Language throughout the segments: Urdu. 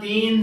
3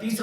3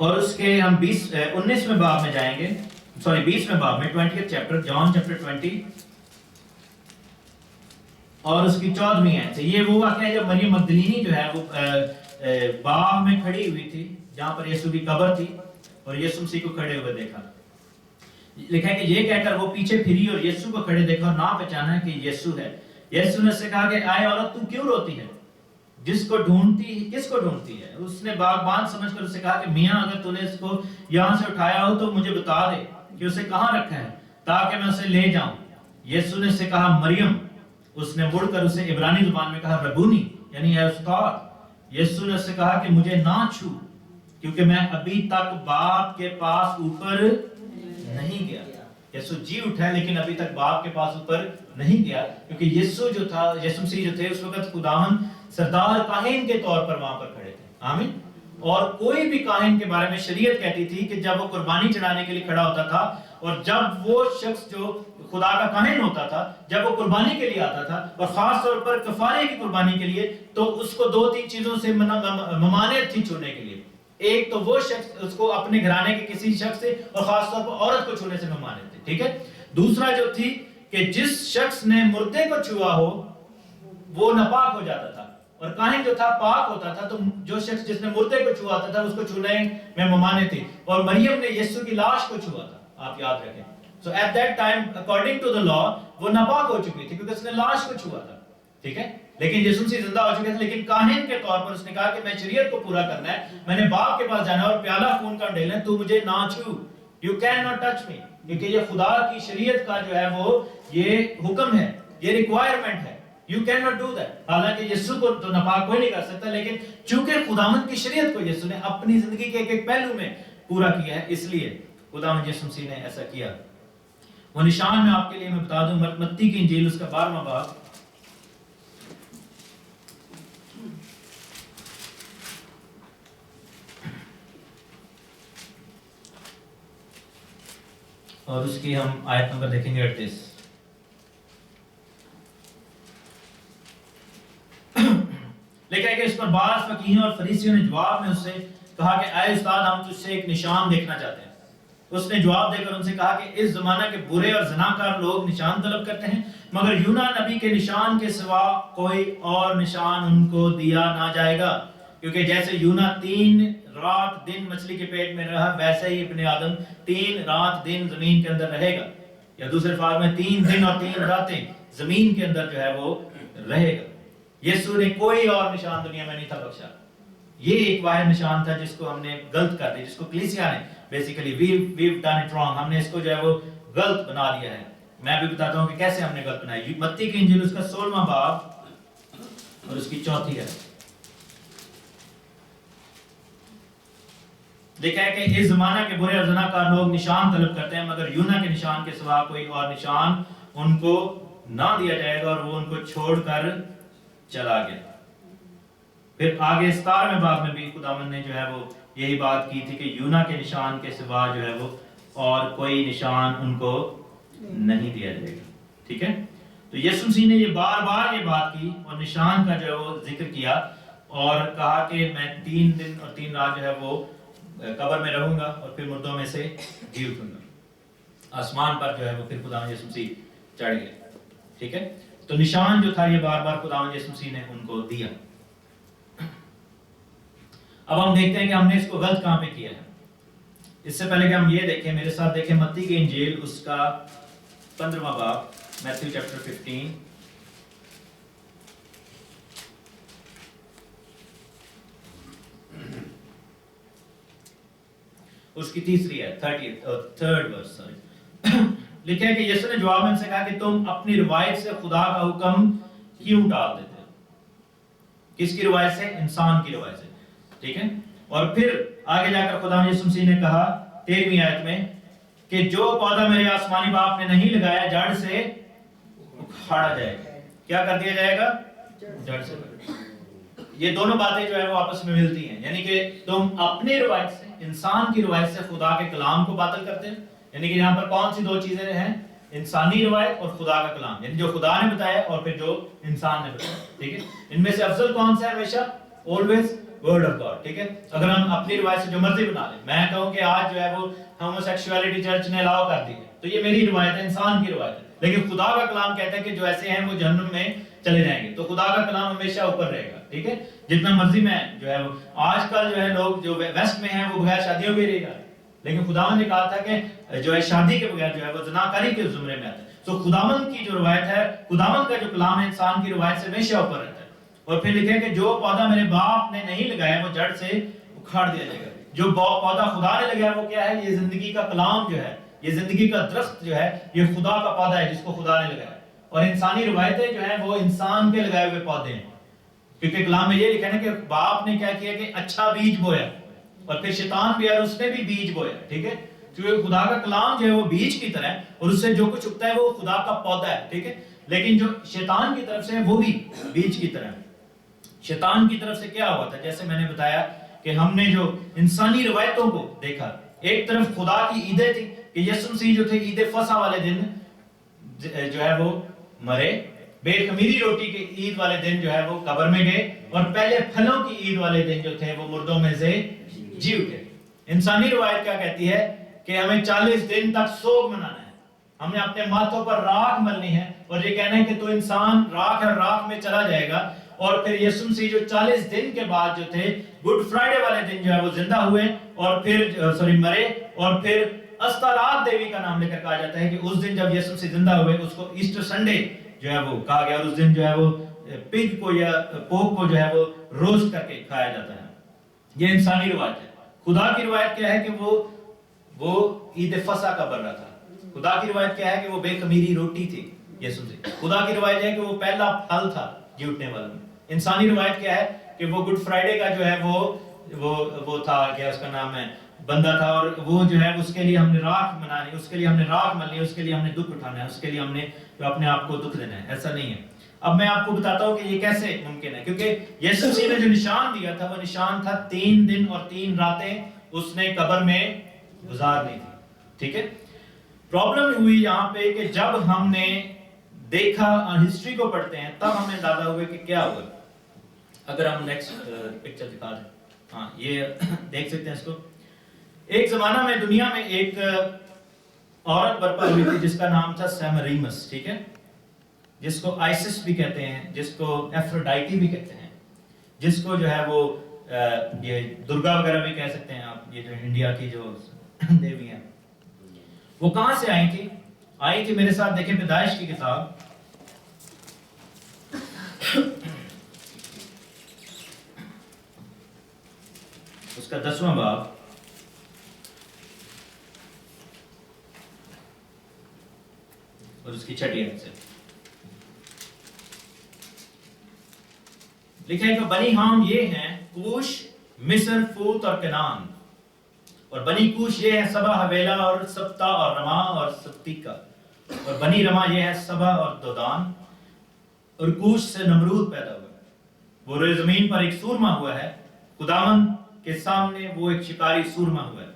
اور اس کے ہم 19ویں باب میں جائیں گے، 20ویں باب میں 20th چیپٹر، جان چیپٹر 20 اور اس کی 14ویں آیت سے۔ یہ وہ واقعہ ہے جب مریم مگدلینی جو ہے وہ باغ میں کھڑی ہوئی تھی جہاں پر یسوع کی قبر تھی، اور یسوع مسیح کو کھڑے ہوئے دیکھا۔ لکھا ہے کہ یہ کہہ کر وہ پیچھے پھری اور یسوع کو کھڑے دیکھا اور نہ پہچانا کہ یسوع ہے۔ یسوع نے اس سے کہا کہ آئے عورت، تو کیوں روتی ہے؟ کس کو ڈھونڈتی ہے؟ اس نے باغبان سمجھ کر اس سے کہا کہ میاں اگر تو نے اس کو یہاں سے اٹھایا ہو تو مجھے بتا دے کہ اسے کہاں رکھا ہے تاکہ میں اسے لے جاؤں۔ یسوع نے اس سے کہا مریم۔ اس نے مڑ کر اسے عبرانی زبان میں کہا ربونی، یعنی اے استاد۔ یسوع نے اس سے کہا کہ مجھے نہ چھو، کیونکہ میں ابھی تک باپ کے پاس اوپر نہیں گیا۔ یسوع جی اٹھا ہے لیکن ابھی تک باپ کے پاس اوپر نہیں گیا، کیونکہ یسوع جو تھا، یسوع مسیح جو تھے، اس وقت خداوند سردار کاہن کے طور پر وہاں پر کھڑے تھے۔ آمین۔ اور کوئی بھی کاہن کے بارے میں شریعت کہتی تھی کہ جب وہ قربانی چڑھانے کے لیے کھڑا ہوتا تھا، اور جب وہ شخص جو خدا کا کاہن ہوتا تھا، جب وہ قربانی کے لیے آتا تھا، اور خاص طور پر کفارے کی قربانی کے لیے، تو اس کو 2-3 چیزوں سے ممانعت تھی چھوڑنے کے لیے۔ ایک تو وہ شخص، اس کو اپنے گھرانے کے کسی شخص سے، اور خاص طور پر عورت کو چھونے سے ممانعت تھی، ٹھیک ہے۔ دوسرا جو تھی کہ جس شخص نے مردے کو چھوا ہو وہ ناپاک ہو جاتا تھا، اور کاہن جو تھا پاک ہوتا تھا، تو جو شخص جس نے مردے کو چھوا تھا اس کو چھونے میں ممانعت تھی۔ اور مریم نے یسوع کی لاش کو چھوا تھا، آپ یاد رکھیں۔ So at that time according to the law وہ ناپاک ہو چکی تھی کیونکہ اس نے لاش کو چھوا تھا، ٹھیک ہے۔ لیکن یسوع مسیح زندہ ہو چکے تھے، لیکن کاہن کے طور پر اس نے کہا کہ میں شریعت کو پورا کرنا ہے، میں نے باپ کے پاس جانا ہے اور پیالہ خون کا ڈھیلنا ہے، تو مجھے نہ چھو، you cannot touch me، کیونکہ یہ خدا کی شریعت کا جو ہے وہ یہ حکم ہے، یہ ریکوائرمنٹ ہے، you cannot do that۔ حالانکہ یسوع کو تو ناپاک کوئی نہیں کر سکتا، لیکن چونکہ خداوند کی شریعت کو یسوع نے اپنی زندگی کے ایک ایک پہلو میں پورا کیا ہے، اس لیے خداوند یسوع مسیح نے ایسا کیا۔ وہ نشان میں آپ کے لیے میں بتا دوں، متی کی انجیل اس کا 12واں باب، اور اس کی ہم آیت نمبر دیکھیں گے 38۔ لکھا ہے کہ اس پر بعض فقیہوں اور فریسیوں نے جواب میں اس سے کہا کہ اے استاد، ہم تجھ سے ایک نشان دیکھنا چاہتے ہیں۔ اس نے جواب دے کر ان سے کہا کہ اس زمانہ کے برے اور زناکار لوگ نشان طلب کرتے ہیں، مگر یونا نبی کے نشان کے سوا کوئی اور نشان ان کو دیا نہ جائے گا، کیونکہ جیسے یونا 3 رات دن مچھلی کے پیٹ میں رہا، ویسے ہی ابن آدم 3 رات دن زمین کے اندر رہے گا، یا دوسرے الفاظ میں 3 دن اور 3 راتیں زمین کے اندر جو ہے وہ رہے گا۔ یسوع نے کوئی اور نشان دنیا میں نہیں تھا بخشا، یہ ایک واحد نشان تھا جس کو ہم نے غلط کر دیا، جس کو کلیسیا نے basically we've done it wrong، ہم نے اس کو جو ہے وہ غلط بنا دیا ہے۔ میں بھی بتاتا ہوں کہ کیسے ہم نے غلط بنایا۔ متی کی انجیل اس کا 16واں باب اور اس کی 4 آیت لکھا ہے کہ اس زمانہ کے برے اور زناکار لوگ نشان طلب کرتے ہیں، مگر یونا کے نشان کے سوا کوئی اور نشان ان کو نہ دیا جائے گا، اور وہ ان کو چھوڑ کر چلا گیا۔ پھر آگے 17ویں باب میں بھی خداوند نے جو ہے وہ یہی بات کی تھی کہ یونا کے نشان کے سوا جو ہے وہ اور کوئی نشان ان کو نہیں دیا جائے گا، ٹھیک ہے۔ تو یسوع مسیح نے یہ بار بار یہ بات کی اور نشان کا جو ہے وہ ذکر کیا، اور کہا کہ میں 3 دن اور 3 رات جو ہے وہ قبر میں رہوں گا اور پھر مردوں میں سے جی اٹھوں گا۔ آسمان پر جو ہے وہ پھر خداوند یسوع مسیح چڑھ گئے، ٹھیک ہے۔ تو نشان جو تھا یہ بار بار خداوند یسوع مسیح نے ان کو دیا۔ اب ہم دیکھتے ہیں کہ ہم نے اس کو غلط کہاں پہ کیا ہے۔ اس سے پہلے کہ ہم یہ دیکھیں، میرے ساتھ دیکھیں متی کی انجیل اس کا 15واں باب، میتھیو چیپٹر 15 اس کی 3 آیت 3rd ورس سوری۔ لکھا ہے کہ یسوع نے جواب میں ان سے کہا کہ تم اپنی روایت سے خدا کا حکم کیوں ٹال دیتے ہو؟ کس کی روایت سے؟ انسان کی روایت سے، ٹھیک ہے۔ اور پھر آگے جا کر خدا یسوع مسیح نے کہا 13ویں آیت میں کہ جو پودا میرے آسمانی باپ نے نہیں لگایا جڑ سے اکھاڑا جائے گا۔ کیا کر دیا جائے گا؟ جڑ سے۔ یہ دونوں باتیں جو ہے وہ آپس میں ملتی ہیں، یعنی کہ تم اپنی روایت سے، انسان کی روایت سے خدا کے کلام کو باطل کرتے ہیں، یعنی کہ یہاں پر کون سی 2 چیزیں ہیں؟ انسانی روایت اور خدا کا کلام، یعنی جو خدا نے بتایا اور پھر جو انسان نے بتایا، ٹھیک ہے۔ ان میں سے افضل کون سا ہے؟ ہمیشہ always ورڈ آف گاڈ. ٹھیک ہے, اگر ہم اپنی روایت سے جو مرضی بنا لیں, میں کہوں کہ آج جو ہے وہ ہوموسیکشوالٹی چرچ نے الاؤ کر دی ہے, تو یہ میری روایت ہے, انسان کی روایت ہے, لیکن خدا کا کلام کہتا ہے کہ جو ایسے ہیں وہ جہنم میں چلے جائیں گے. تو خدا کا کلام ہمیشہ اوپر رہے گا. ٹھیک ہے, جتنا مرضی میں جو ہے وہ آج کل جو ہے لوگ جو ویسٹ میں ہیں وہ بغیر شادیوں کے رہ جا رہے ہیں, لیکن خداوند نے کہا تھا کہ جو ہے شادی کے بغیر جو ہے وہ زناکاری کے زمرے میں آتا ہے. تو خداوند کی جو روایت ہے, خداوند کا جو کلام ہے انسان کی روایت سے ہمیشہ اوپر رہتا ہے. اور پھر لکھے کہ جو پودا میرے باپ نے نہیں لگایا وہ جڑ سے اکھاڑ دیا جائے گا. جو پودا خدا نے لگایا وہ کیا ہے؟ یہ زندگی کا کلام جو ہے, یہ زندگی کا درخت جو ہے, یہ خدا کا پودا ہے جس کو خدا نے لگایا. اور انسانی روایتیں جو ہیں وہ انسان کے لگائے ہوئے پودے ہیں, کیونکہ کلام میں یہ لکھا ہے نا کہ باپ نے کیا کیا کہ اچھا بیج بویا, اور پھر شیطان بھی آیا, اس نے بھی بیج بویا. ٹھیک ہے, کیونکہ خدا کا کلام جو ہے وہ بیج کی طرح ہے, اور اس سے جو کچھ اگتا ہے وہ خدا کا پودا ہے. ٹھیک ہے, لیکن جو شیطان کی طرف سے ہے وہ بھی بیج کی طرح ہے. شیطان کی طرف سے کیا ہوا تھا؟ جیسے میں نے بتایا کہ ہم نے جو انسانی روایتوں کو دیکھا, ایک طرف خدا کی عیدیں تھی کہ یسوع مسیح جو تھے عید فصح والے دن جو ہے وہ مرے, بے خمیری روٹی کے عید والے دن جو ہے وہ قبر میں گئے, اور پہلے پھلوں کی عید والے دن جو تھے وہ مردوں میں سے جی اٹھے. انسانی روایت کیا کہتی ہے کہ ہمیں 40 دن تک سوگ منانا ہے, ہم نے اپنے ماتھوں پر راکھ ملنی ہے, اور یہ کہنا ہے کہ تو انسان راکھ ہے, راکھ میں چلا جائے گا. اور پھر یسوع مسیح جو 40 دن کے بعد جو تھے گڈ فرائیڈے والے دن جو ہے وہ زندہ ہوئے, اور پھر مرے, اور پھر استرات دیوی کا نام لے کر کہا جاتا ہے کہ اس دن جب یسوع مسیح زندہ ہوئے اس کو ایسٹر سنڈے جو ہے وہ کہا گیا, اور اس دن جو ہے وہ پگ کو یا پوک کو جو ہے وہ روسٹ کر کے کھایا جاتا ہے. یہ انسانی روایت ہے. خدا کی روایت کیا ہے کہ وہ عید فصح کا برہ تھا. خدا کی روایت کیا ہے کہ وہ بے خمیری روٹی تھی یسوع مسیح. خدا کی روایت ہے کہ وہ پہلا پھل تھا جی اٹھنے والا میں. انسانی روایت کیا ہے کہ وہ گڈ فرائیڈے کا جو ہے وہ تھا, کیا اس کا نام ہے, بندہ تھا, اور وہ جو ہے اس کے لیے ہم نے راکھ منانی, اس کے لیے ہم نے راکھ ملنی, اس کے لیے ہم نے دکھ اٹھانا ہے, اس کے لیے ہم نے اپنے آپ کو دکھ دینا ہے. ایسا نہیں ہے. اب میں آپ کو بتاتا ہوں کہ یہ کیسے ممکن ہے, کیونکہ یسوع مسیح نے جو نشان دیا تھا وہ نشان تھا 3 دن اور 3 راتیں اس نے قبر میں گزارنی تھی. ٹھیک ہے, پرابلم ہوئی یہاں پہ کہ جب ہم نے دیکھا اور ہسٹری کو پڑھتے ہیں تب ہمیں اندازہ ہوئے کہ کیا ہوا. اگر ہم نیکسٹ پکچر دکھا دیں, ہاں یہ دیکھ سکتے ہیں اس کو. ایک زمانہ میں دنیا میں ایک عورت برپا ہوئی تھی جس کا نام تھا سیمریمس. ٹھیک ہے, جس کو آئسس بھی کہتے ہیں, جس کو ایفروڈائٹی بھی کہتے ہیں, جس کو جو ہے وہ یہ درگا وغیرہ بھی کہہ سکتے ہیں آپ. یہ جو انڈیا کی جو دیوی ہیں وہ کہاں سے آئی تھی میرے ساتھ دیکھیں پیدائش کی کتاب, اس کا 10واں باب, اور اس کی 6 آیت سے لکھا ہے کہ بنی حام یہ ہیں کوش, مصر, فوت اور کنان. اور بنی کوش یہ ہے سبا, حویلا اور سبتا اور رما اور ستیکا. اور بنی رما یہ ہے سبا اور دودان. اور کوش سے نمرود پیدا ہوا. وہ روئے زمین پر ایک سورما ہوا ہے, خداوند کے سامنے وہ ایک شکاری سورما ہوا ہے.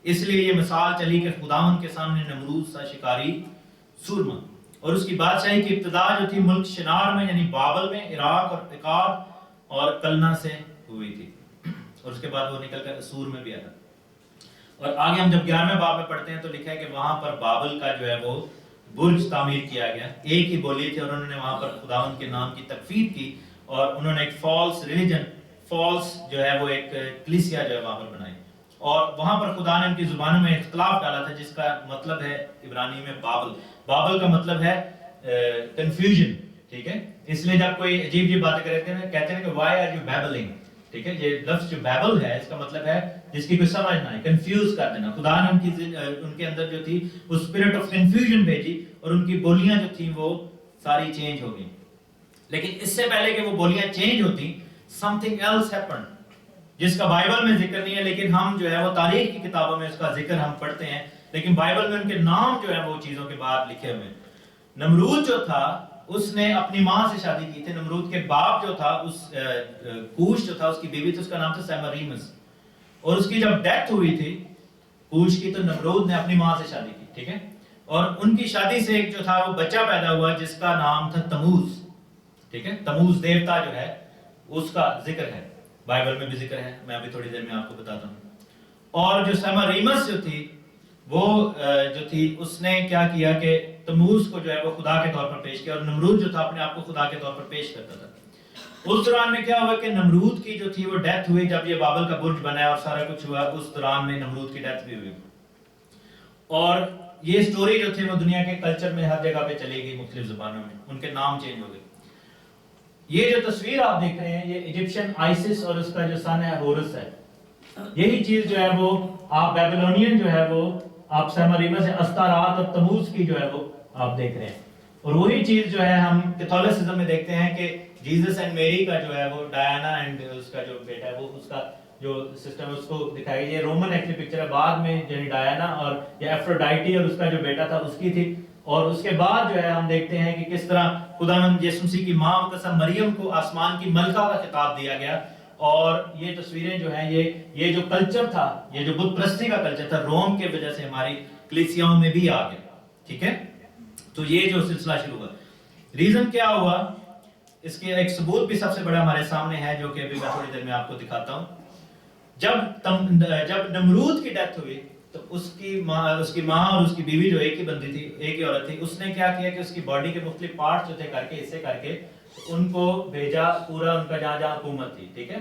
اس لیے یہ مثال چلی کہ خداوند کے سامنے نمرود سا شکاری سورما. اور اس کی بادشاہی کی ابتدا جو تھی ملک شنار میں یعنی بابل میں, عراق اور اکاد اور کلنا سے ہوئی تھی. اور اس کے بعد وہ نکل کر اسور میں بھی آیا. اور آگے ہم جب 11ویں باب میں پڑھتے ہیں تو لکھا ہے کہ وہاں پر بابل کا جو ہے وہ برج تعمیر کیا گیا. ایک ہی بولی تھی, اور انہوں نے وہاں پر خداوند کے نام کی تکفیر کی, اور انہوں نے ایک فالس ریلیجن, فالس جو ہے وہ ایک کلیسیا جو ہے وہاں پر بنائی. اور وہاں پر خدا نے ان کی زبانوں میں اختلاف ڈالا تھا جس کا مطلب ہے عبرانی میں بابل. بابل کا مطلب ہے کنفیوژن. ٹھیک ہے, اس لیے جب کوئی عجیب عجیب باتیں کرتے ہیں کہتے ہیں کہ وائی آر یو بیبلنگ. ٹھیک ہے, یہ لفظ جو بیبل ہے اس کا مطلب ہے جس کی کوئی سمجھ نہ آئے, کنفیوز کر دینا. خدا نے ان کے اندر جو تھی وہ اسپرٹ آف کنفیوژن بھیجی, اور ان کی بولیاں جو تھیں وہ ساری چینج ہو گئیں. لیکن اس سے پہلے کہ وہ بولیاں چینج ہوتی, something else happened جس کا بائبل میں ذکر نہیں ہے, لیکن ہم جو ہے وہ تاریخ کی کتابوں میں اس کا ذکر ہم پڑھتے ہیں, لیکن بائبل میں ان کے نام جو ہے وہ چیزوں کے بعد لکھے ہوئے ہیں. نمرود جو تھا اس نے اپنی ماں سے شادی کی تھی. نمرود کے باپ جو تھا, اس کوش جو تھا, اس کی بیوی تھی, اس کا نام تھا سیمریمس. اور اس کی جب ڈیتھ ہوئی تھی کوش کی, تو نمرود نے اپنی ماں سے شادی کی. ٹھیک ہے, اور ان کی شادی سے ایک جو تھا وہ بچہ پیدا ہوا جس کا نام تھا تموز. ٹھیک ہے, تموز دیوتا جو ہے اس کا ذکر ہے. بائبل میں بھی ذکر ہے، میں ابھی تھوڑی دیر میں آپ کو بتاتا ہوں. اور جو سیماریمس جو تھی وہ جو تھی اس نے کیا کیا کہ تموز کو جو ہے وہ خدا کے طور پر پیش کیا، اور نمرود جو تھا اپنے آپ کو خدا کے طور پر پیش کرتا تھا. اس دوران میں کیا ہوا کہ نمرود کی جو تھی وہ ڈیتھ ہوئی جب یہ بابل کا برج بنا اور سارا کچھ ہوا، اس دوران میں نمرود کی ڈیتھ بھی ہوئی. اور یہ سٹوری جو تھی وہ دنیا کے کلچر میں ہر جگہ پہ چلی گئی، مختلف زبانوں میں ان کے نام چینج ہو گئے. یہ جو تصویر آپ دیکھ رہے ہیں یہ ایجپشن آئسس اور اس کا جو سن ہے ہورس ہے. یہی چیز جو ہے وہ آپ بیبلونین جو ہے وہ آپ سیماریمس سے استارات اور تموز کی جو ہے وہ آپ دیکھ رہے ہیں. اور وہی چیز جو ہے ہم کیتھولسزم میں دیکھتے ہیں کہ جیزس اینڈ میری کا جو ہے وہ ڈیانا اینڈ اس کا جو بیٹا ہے وہ اس کا جو سسٹم ہے اس کو دکھایا گیا. یہ رومن ایکچولی پکچر ہے، بعد میں یعنی ڈیانا اور یہ ایفروڈائٹی اور اس کا جو بیٹا تھا اس کی تھی. اور اس کے بعد جو ہے ہم دیکھتے ہیں کہ کس طرح خداوند یسوع مسیح کی ماں مقدسہ مریم کو آسمان کی ملکہ کا خطاب دیا گیا. اور یہ تصویریں جو ہیں یہ جو کلچر تھا، یہ جو بت پرستی کا کلچر تھا روم کے وجہ سے ہماری کلیسیاؤں میں بھی آ گیا. ٹھیک ہے، تو یہ جو سلسلہ شروع ہوا، ریزن کیا ہوا اس کے ایک ثبوت بھی سب سے بڑا ہمارے سامنے ہے جو کہ ابھی میں تھوڑی دیر میں آپ کو دکھاتا ہوں. جب نمرود کی ڈیتھ ہوئی تو اس کی ماں اور اس کی بیوی جو ایک ہی بندی تھی، ایک ہی عورت تھی، اس نے کیا کیا کہ اس کی باڈی کے مختلف پارٹس جو تھے کر کے حصے کر کے ان کو بھیجا پورا ان کا جہاں جہاں حکومت تھی. ٹھیک ہے،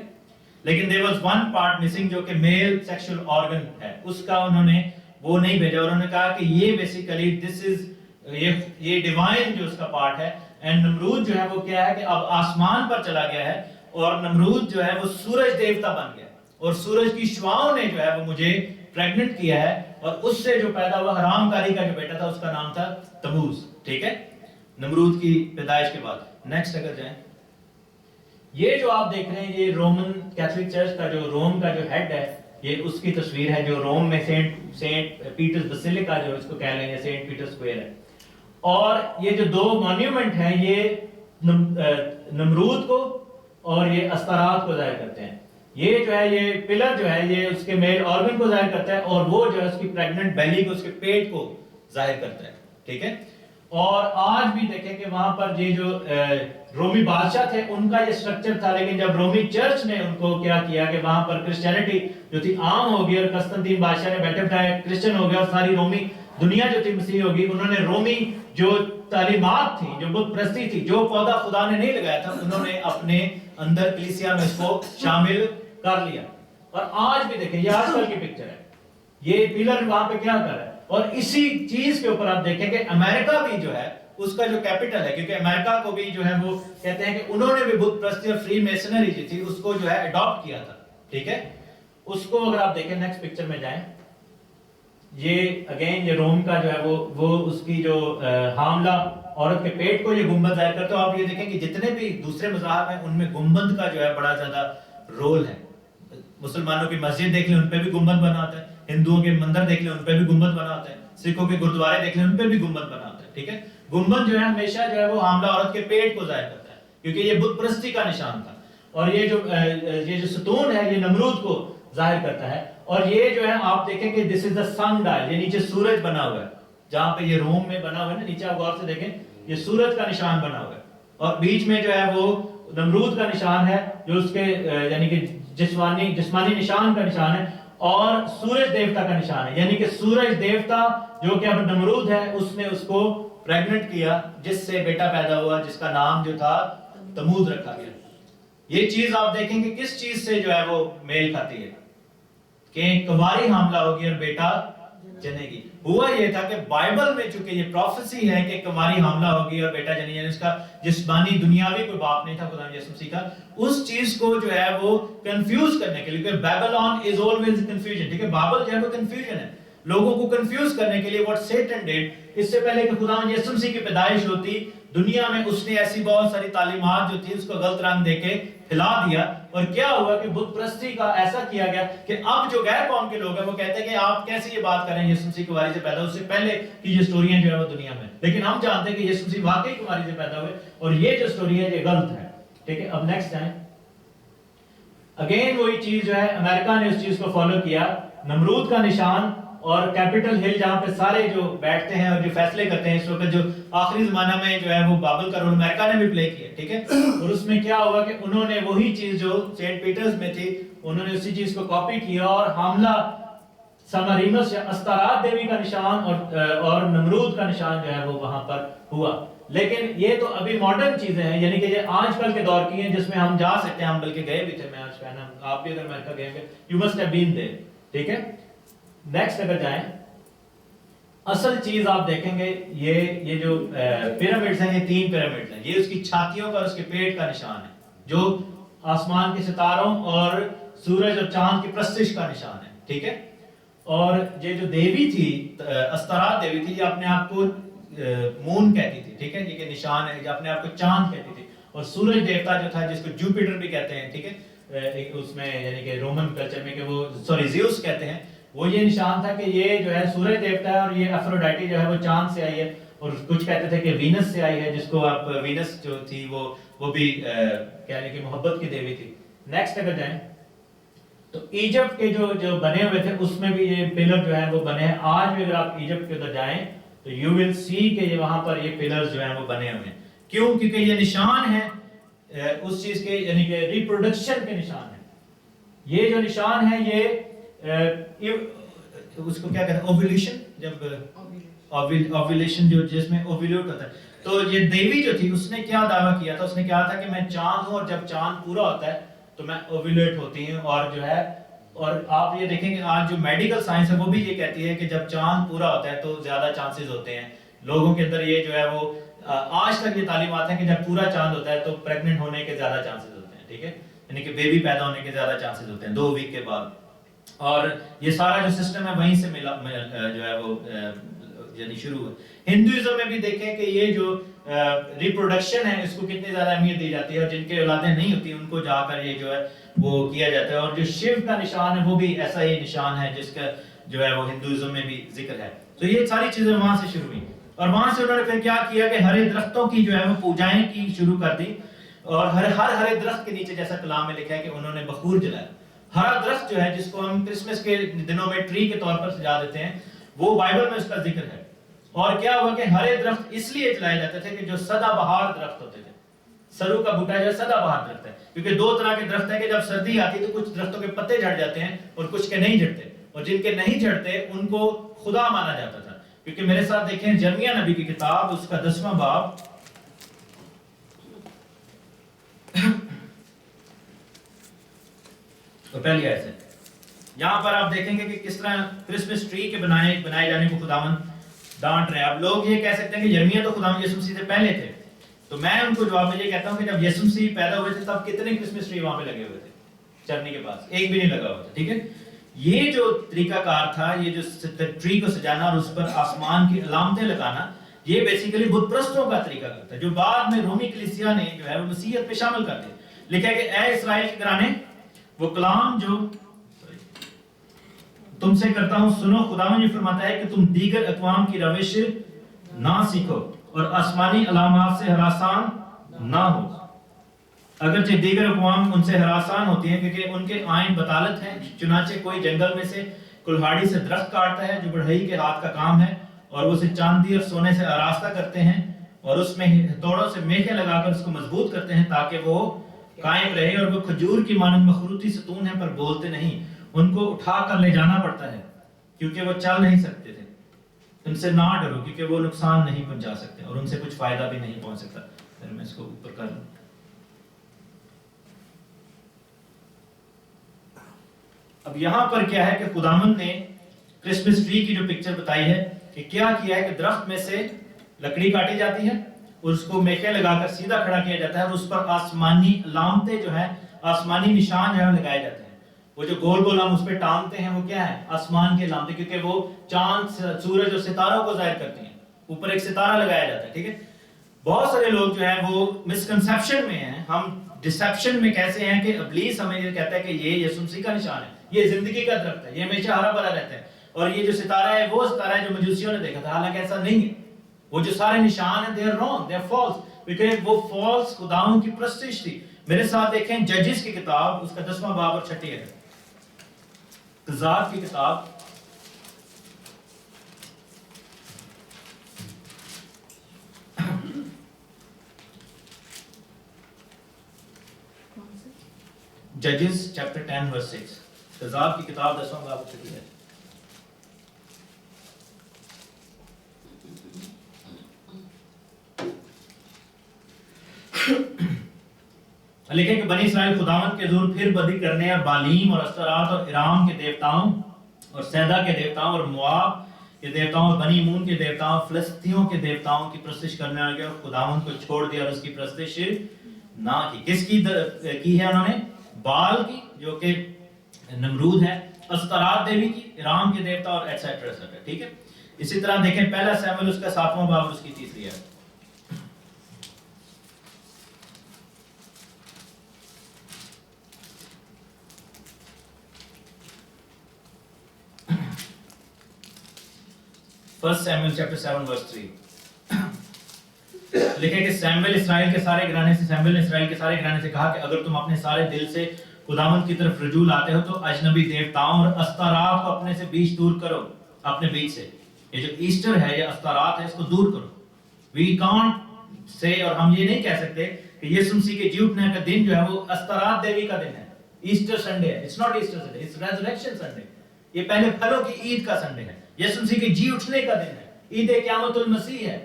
لیکن there was one part missing جو کہ میل سیکشل آرگن ہے، اس کا انہوں نے وہ نہیں بھیجا. انہوں نے کہا کہ یہ بیسیکلی دس از یہ ڈیوائن جو اس کا پارٹ ہے. اینڈ نمرود جو ہے وہ کیا ہے کہ اب آسمان پر چلا گیا ہے اور نمرود جو ہے وہ سورج دیوتا بن گیا اور سورج کی شعاؤں نے جو ہے وہ مجھے پریگننٹ کیا ہے اور اس سے جو پیدا ہوا حرام کاری کا جو بیٹا تھا اس کا نام تھا تموز. ٹھیک ہے، نمرود کی پیدائش کے بعد. نیکسٹ اگر جائیں، یہ جو آپ دیکھ رہے ہیں یہ رومن کیتھولک چرچ کا جو روم کا جو ہیڈ ہے یہ اس کی تصویر ہے جو روم میں سینٹ پیٹرز بسیلکا جو اس کو کہہ لیں گے سینٹ پیٹر اسکوائر ہے. اور یہ جو دو مانیومنٹ ہیں یہ نمرود کو اور یہ استارات کو ظاہر کرتے ہیں. یہ جو ہے یہ پلر جو ہے یہ اس کے میل آرگن کو ظاہر کرتا ہے اور وہ جو ہے اس کی پریگننٹ بیلی کو، اس کے پیٹ کو ظاہر کرتا ہے. ٹھیک ہے، اور آج بھی دیکھیں کہ وہاں پر یہ جو رومی بادشاہ تھے ان کا یہ سٹرکچر تھا، لیکن جب رومی چرچ نے ان کو کیا کیا کہ وہاں پر کرسچینٹی جو تھی عام ہو گئی اور قسطنطین بادشاہ نے بیٹھے بٹھائے کرسچن ہو گیا اور ساری رومی دنیا جو تھی مسیح ہوگی، انہوں نے رومی جو تعلیمات تھی، جو بت پرستی تھی، جو پودا خدا نے نہیں لگایا تھا، انہوں نے اپنے اندر کلیسیا میں اس کو شامل کر لیا. اور آج بھی دیکھیں یہ آج کل کی پکچر ہے، یہ پلر وہاں پہ کیا کر رہا ہے. اور اسی چیز کے اوپر آپ دیکھیں کہ امریکہ بھی جو ہے اس کا جو کیپٹل ہے، کیونکہ امریکہ کو بھی جو ہے وہ کہتے ہیں کہ انہوں نے بھی بت پرستی اور فری میسنری جو تھی اس کو جو ہے اڈاپٹ کیا تھا. ٹھیک ہے، اس کو اگر آپ دیکھیں نیکسٹ پکچر میں جائیں، یہ اگین یہ روم کا جو ہے وہ اس کی جو حاملہ عورت کے پیٹ کو یہ گنبد ظاہر کرتا ہے. آپ یہ دیکھیں کہ جتنے بھی دوسرے مذاہب ہیں ان میں گنبد کا جو ہے بڑا زیادہ رول ہے. مسلمانوں کی مسجد دیکھ لیں ان پہ بھی گنبد بنا ہوتا ہے، ہندوؤں کے مندر دیکھ لیں ان پہ بھی گنبد بنا ہوتا ہے، سکھوں کے گردوارے دیکھ لیں ان پہ بھی گنبد بنا ہوتا ہے. ٹھیک ہے، گنبد جو ہے ہمیشہ جو ہے وہ حاملہ عورت کے پیٹ کو ظاہر کرتا ہے کیونکہ یہ بت پرستی کا نشان تھا. اور یہ جو ستون ہے یہ نمرود کو ظاہر کرتا ہے. اور یہ جو ہے آپ دیکھیں کہ دس از دا سن ڈائل، یہ نیچے سورج بنا ہوا ہے جہاں پہ یہ روم میں بنا ہوا ہے نا، نیچے آپ غور سے دیکھیں یہ سورج کا نشان بنا ہوا ہے اور بیچ میں جو ہے وہ نمرود کا نشان ہے جو اس کے یعنی کہ جسمانی نشان کا نشان ہے اور سورج دیوتا کا نشان ہے. یعنی کہ سورج دیوتا جو کہ اب نمرود ہے اس نے اس کو پریگننٹ کیا جس سے بیٹا پیدا ہوا جس کا نام جو تھا تموز رکھا گیا. یہ چیز آپ دیکھیں کہ کس چیز سے جو ہے وہ میل کھاتی ہے کہ کنواری حاملہ ہوگی اور بیٹا جنے گی. ہوا یہ تھا کہ بائبل میں چونکہ یہ پروفیسی ہے کہ کنواری حاملہ ہوگی اور بیٹا جنے گی، یعنی اس کا جسمانی دنیاوی کوئی باپ نہیں تھا خدا یسوع مسیح کا، اس چیز کو جو ہے وہ کنفیوز کرنے کے لیے، کہ بیبلون از آلویز کنفیوژن. ٹھیک ہے، بابل جو ہے وہ کنفیوژن ہے، لوگوں کو کنفیوز کرنے کے لیے. واٹ سیٹن ڈیڈ، اس سے پہلے کہ خدا یسوع مسیح کی پیدائش ہوتی دنیا میں اس نے ایسی بہت ساری تعلیمات جو تھی اس کو غلط رنگ دے کے پھیلا دیا. اور کیا ہوا کہ بت پرستی کا ایسا کیا گیا کہ اب جو غیر قوم کے لوگ ہیں وہ کہتے ہیں کہ آپ کیسے یہ بات کریں یسوع مسیح کماری سے پیدا، اس سے پہلے کی یہ سٹوریاں جو ہے وہ دنیا میں، لیکن ہم جانتے ہیں کہ یسوع مسیح واقعی کماری سے پیدا ہوئے اور یہ جو سٹوری ہے یہ غلط ہے. ٹھیک ہے، اب نیکسٹ جائیں. اگین وہی چیز جو ہے امریکہ نے اس چیز کو فالو کیا، نمرود کا نشان اور کیپٹل ہل جہاں پہ سارے جو بیٹھتے ہیں اور جو فیصلے کرتے ہیں اس وقت جو آخری زمانہ میں جو ہے وہ بابل کا رول امریکہ نے بھی پلے کیا، ٹھیک ہے، اور اس میں کیا ہوا کہ انہوں نے وہی چیز جو سینٹ پیٹرز میں تھی انہوں نے اسی چیز کو کاپی کیا اور حاملہ سمریمس یا استارات دیوی کا نشان اور نمرود کا نشان جو ہے وہ وہاں پر ہوا. لیکن یہ تو ابھی ماڈرن چیزیں ہیں، یعنی کہ یہ آج کل کے دور کی ہیں جس میں ہم جا سکتے ہیں، ہم بلکہ گئے بھی تھے، میں آج کہنا آپ بھی اگر امریکہ گئے گے you must have been there, ٹھیک ہے. نیکسٹ اگر جائیں، اصل چیز آپ دیکھیں گے یہ جو پیرامڈز ہیں، یہ 3 پیرامڈز ہیں، یہ اس کی چھاتیوں کا اور اس کے پیٹ کا نشان ہے جو آسمان کے ستاروں اور سورج اور چاند کی پرستش کا نشان ہے، ٹھیک ہے. اور یہ جو دیوی تھی استارات دیوی تھی، یہ اپنے آپ کو مون کہتی تھی، ٹھیک ہے، یہ کہ نشان ہے، یہ اپنے آپ کو چاند کہتی تھی. اور سورج دیوتا جو تھا جس کو جوپیٹر بھی کہتے ہیں، ٹھیک ہے، اس میں یعنی کہ رومن کلچر میں کہ وہ زیوس کہتے ہیں، وہ یہ نشان تھا کہ یہ جو ہے سورج دیوتا ہے اور یہ افروڈائٹی جو ہے وہ چاند سے آئی ہے. اور کچھ کہتے تھے کہ وینس سے آئی ہے، جس کو آپ وینس جو تھی وہ بھی کہہ لیں کہ محبت کی دیوی تھی. نیکسٹ اگر جائیں تو ایجپٹ کے جو بنے ہوئے تھے اس میں بھی یہ پلر جو ہیں وہ بنے ہیں. آج بھی اگر آپ ایجپٹ کے ادھر جائیں تو یو ول سی کہ یہ وہاں پر یہ پلرز جو ہیں وہ بنے ہوئے ہیں. کیوں؟ کیونکہ یہ نشان ہے اس چیز کے، یعنی کہ ریپروڈکشن کے نشان ہے. یہ جو نشان ہے یہ اس کو کیا کہتے ہیں، اوویلیشن، جب اوویلیشن جو جس میں اوویلیٹ ہوتا ہے. تو یہ دیوی جو تھی اس نے کیا دعویٰ کیا تھا، اس نے کہا تھا کہ میں چاند ہوں اور جب چاند پورا ہوتا ہے تو میں اوویلیٹ ہوتی ہوں. اور جو ہے، اور آپ یہ دیکھیں کہ آج جو میڈیکل سائنس ہے وہ بھی یہ کہتی ہے کہ جب چاند پورا ہوتا ہے تو زیادہ چانسز ہوتے ہیں لوگوں کے اندر. یہ جو ہے وہ آج تک یہ تعلیمات ہیں کہ جب پورا چاند ہوتا ہے تو پریگننٹ ہونے کے زیادہ چانسز ہوتے ہیں، ٹھیک ہے، یعنی کہ بیبی پیدا ہونے کے زیادہ چانسز ہوتے ہیں 2 ویک کے بعد. اور یہ سارا جو سسٹم ہے وہیں سے جو ہے وہ یعنی شروع ہے. ہندوازم میں بھی دیکھیں کہ یہ جو ریپروڈکشن ہے اس کو کتنی زیادہ اہمیت دی جاتی ہے، اور جن کے اولادیں نہیں ہوتی ان کو جا کر یہ جو ہے وہ کیا جاتا ہے. اور جو شیو کا نشان ہے وہ بھی ایسا ہی نشان ہے جس کا جو ہے وہ ہندوازم میں بھی ذکر ہے. تو یہ ساری چیزیں وہاں سے شروع ہوئی، اور وہاں سے انہوں نے پھر کیا کیا کہ ہرے درختوں کی جو ہے وہ پوجائیں کی شروع کر دی. اور ہر ہرے درخت کے نیچے جیسا کلام میں لکھا ہے کہ انہوں نے بخور جلایا. ہرا درخت جو ہے جس کو ہم کرسمس کے دنوں میں ٹری کے طور پر سجا دیتے ہیں، وہ بائبل میں اس کا ذکر ہے. اور کیا ہوا کہ ہرے درخت اس لیے جلائے جاتے تھے کہ جو سدا بہار درخت ہوتے تھے. سرو کا بوٹا جو ہے سدا بہار درخت ہے، کیونکہ 2 طرح کے درخت ہیں کہ جب سردی آتی تو کچھ درختوں کے پتے جھڑ جاتے ہیں اور کچھ کے نہیں جھڑتے، اور جن کے نہیں جھڑتے ان کو خدا مانا جاتا تھا. کیونکہ میرے ساتھ دیکھیں جرمیہ نبی کی کتاب، اس کا 10واں باب، تو پہلی آیت سے یہاں پر آپ دیکھیں گے کہ کس طرح کرسمس ٹری کے بنائے جانے کو خداوند ڈانٹ رہے ہیں. اب لوگ یہ کہہ سکتے ہیں کہ یرمیہ تو خداوند یسوع مسیح سے پہلے تھے، تو میں ان کو جواب میں یہ کہتا ہوں کہ جب یسوع مسیح پیدا ہوئے تھے تب کتنے کرسمس ٹری وہاں پہ لگے ہوئے تھے چرنی کے پاس؟ ایک بھی نہیں لگا ہوا تھا، ٹھیک ہے. یہ جو طریقہ کار تھا، یہ جو ٹری کو سجانا اور اس پر آسمان کی علامتیں لگانا، یہ بیسیکلی بت پرستوں کا طریقہ کار تھا جو بعد میں رومی کلیسیا نے جو ہے وہ مسیحیت میں شامل کر دیا. لکھا ہے کہ اے اسرائیل کے گھرانے، وہ کلام جو تم سے کرتا ہوں سنو. خداوند یہ فرماتا ہے کہ تم دیگر اقوام کی روش نہ سیکھو اور آسمانی علامات سے ہراسان نہ ہو. اگرچہ دیگر اقوام ان سے ہراسان ہوتی ہیں کیونکہ ان کے آئین بطالت ہیں. چنانچہ کوئی جنگل میں سے کلہاڑی سے درخت کاٹتا ہے جو بڑھئی کے ہاتھ کا کام ہے، اور وہ اسے چاندی اور سونے سے آراستہ کرتے ہیں اور اس میں ہتھوڑوں سے میخیں لگا کر اس کو مضبوط کرتے ہیں تاکہ وہ قائم رہے. اور وہ کھجور کی مانند مخروطی ستون ہیں پر بولتے نہیں. ان کو اٹھا کر لے جانا پڑتا ہے کیونکہ وہ چل نہیں سکتے تھے. ان سے نہ ڈرو کیونکہ وہ نقصان نہیں پہنچا سکتے اور ان سے کچھ فائدہ بھی نہیں پہنچ سکتا. پھر میں اس کو اوپر کر لوں. اب یہاں پر کیا ہے کہ خداوند نے کرسمس ٹری کی جو پکچر بتائی ہے کہ کیا کیا ہے کہ درخت میں سے لکڑی کاٹی جاتی ہے اور اس کو میخیں لگا کر سیدھا کھڑا کیا جاتا ہے اور اس پر آسمانی علامتیں جو ہیں، آسمانی نشان جو ہے لگائے جاتے ہیں. وہ جو گول گول ہم اس پہ ٹانگتے ہیں وہ کیا ہے؟ آسمان کی علامتیں، کیونکہ وہ چاند، سورج اور ستاروں کو ظاہر کرتی ہیں. اوپر ایک ستارہ لگایا جاتا ہے، ٹھیک ہے. بہت سارے لوگ جو ہیں وہ مسکنسیپشن میں ہیں، ہم ڈسیپشن میں کیسے ہیں کہ ابلیس ہمیں یہ کہتا ہے کہ یہ یسوع مسیح کا نشان ہے، یہ زندگی کا درخت ہے، یہ ہمیشہ ہرا بھرا رہتا ہے، اور یہ جو ستارہ ہے وہ ستارہ ہے جو مجوسیوں نے دیکھا تھا. حالانکہ ایسا نہیں ہے. وہ جو سارے نشان ہیں they are wrong, they are false, کیونکہ وہ فالس خداوند کی پرستش تھی. میرے ساتھ دیکھیں ججز کی کتاب، اس کا 10واں باب اور 6 آیت. قضات کی کتاب Judges chapter 10 verse 6. تذاب کی کتاب 10واں باب چلی ہے. لکھے کہ بنی اسرائیل خداوند کے حضور پھر بدی کرنے اور بالیم اور استرات اور ارام کے دیوتاؤں اور سیدا کے دیوتاؤں اور مواب کے دیوتاؤں اور بنی مون کے دیوتاؤں فلسطینیوں کے دیوتاؤں کی پرستش کرنے لگے اور خداوند کو چھوڑ دیا اور اس کی پرستش نہ کی. کس کی ہے انہوں نے؟ بال کی جو کہ نمرود ہے, استرات دیوی کی, ارام کے دیوتا اور ایٹسیٹرا ایٹسیٹرا. ٹھیک ہے. اسی طرح دیکھیں پہلا سیموئیل اس کا 7واں باب اس کی 3 ہے. First Samuel chapter 7 verse 3. لکھے کہ سیموئیل نے اسرائیل کے سارے گھرانے سے کہا کہ اگر تم اپنے سارے دل سے خداوند کی طرف رجوع لاتے ہو تو اجنبی دیوتاؤں اور استارات کو اپنے سے بیچ دور کرو, اپنے بیچ سے. یہ جو ایسٹر ہے, یہ استارات ہے, اس کو دور کرو. We can't say, اور ہم یہ نہیں کہہ سکتے کہ یسوع مسیح کے جی اٹھنے کا دن جو ہے وہ استارات دیوی کا دن ہے. ایسٹر سنڈے ہے. It's not Easter Sunday, it's Resurrection Sunday. یہ پہلے پھلوں کی عید کا سنڈے ہے. یسوع مسیح کے جی اٹھنے کا دن ہے. عید قیامت المسیح ہے.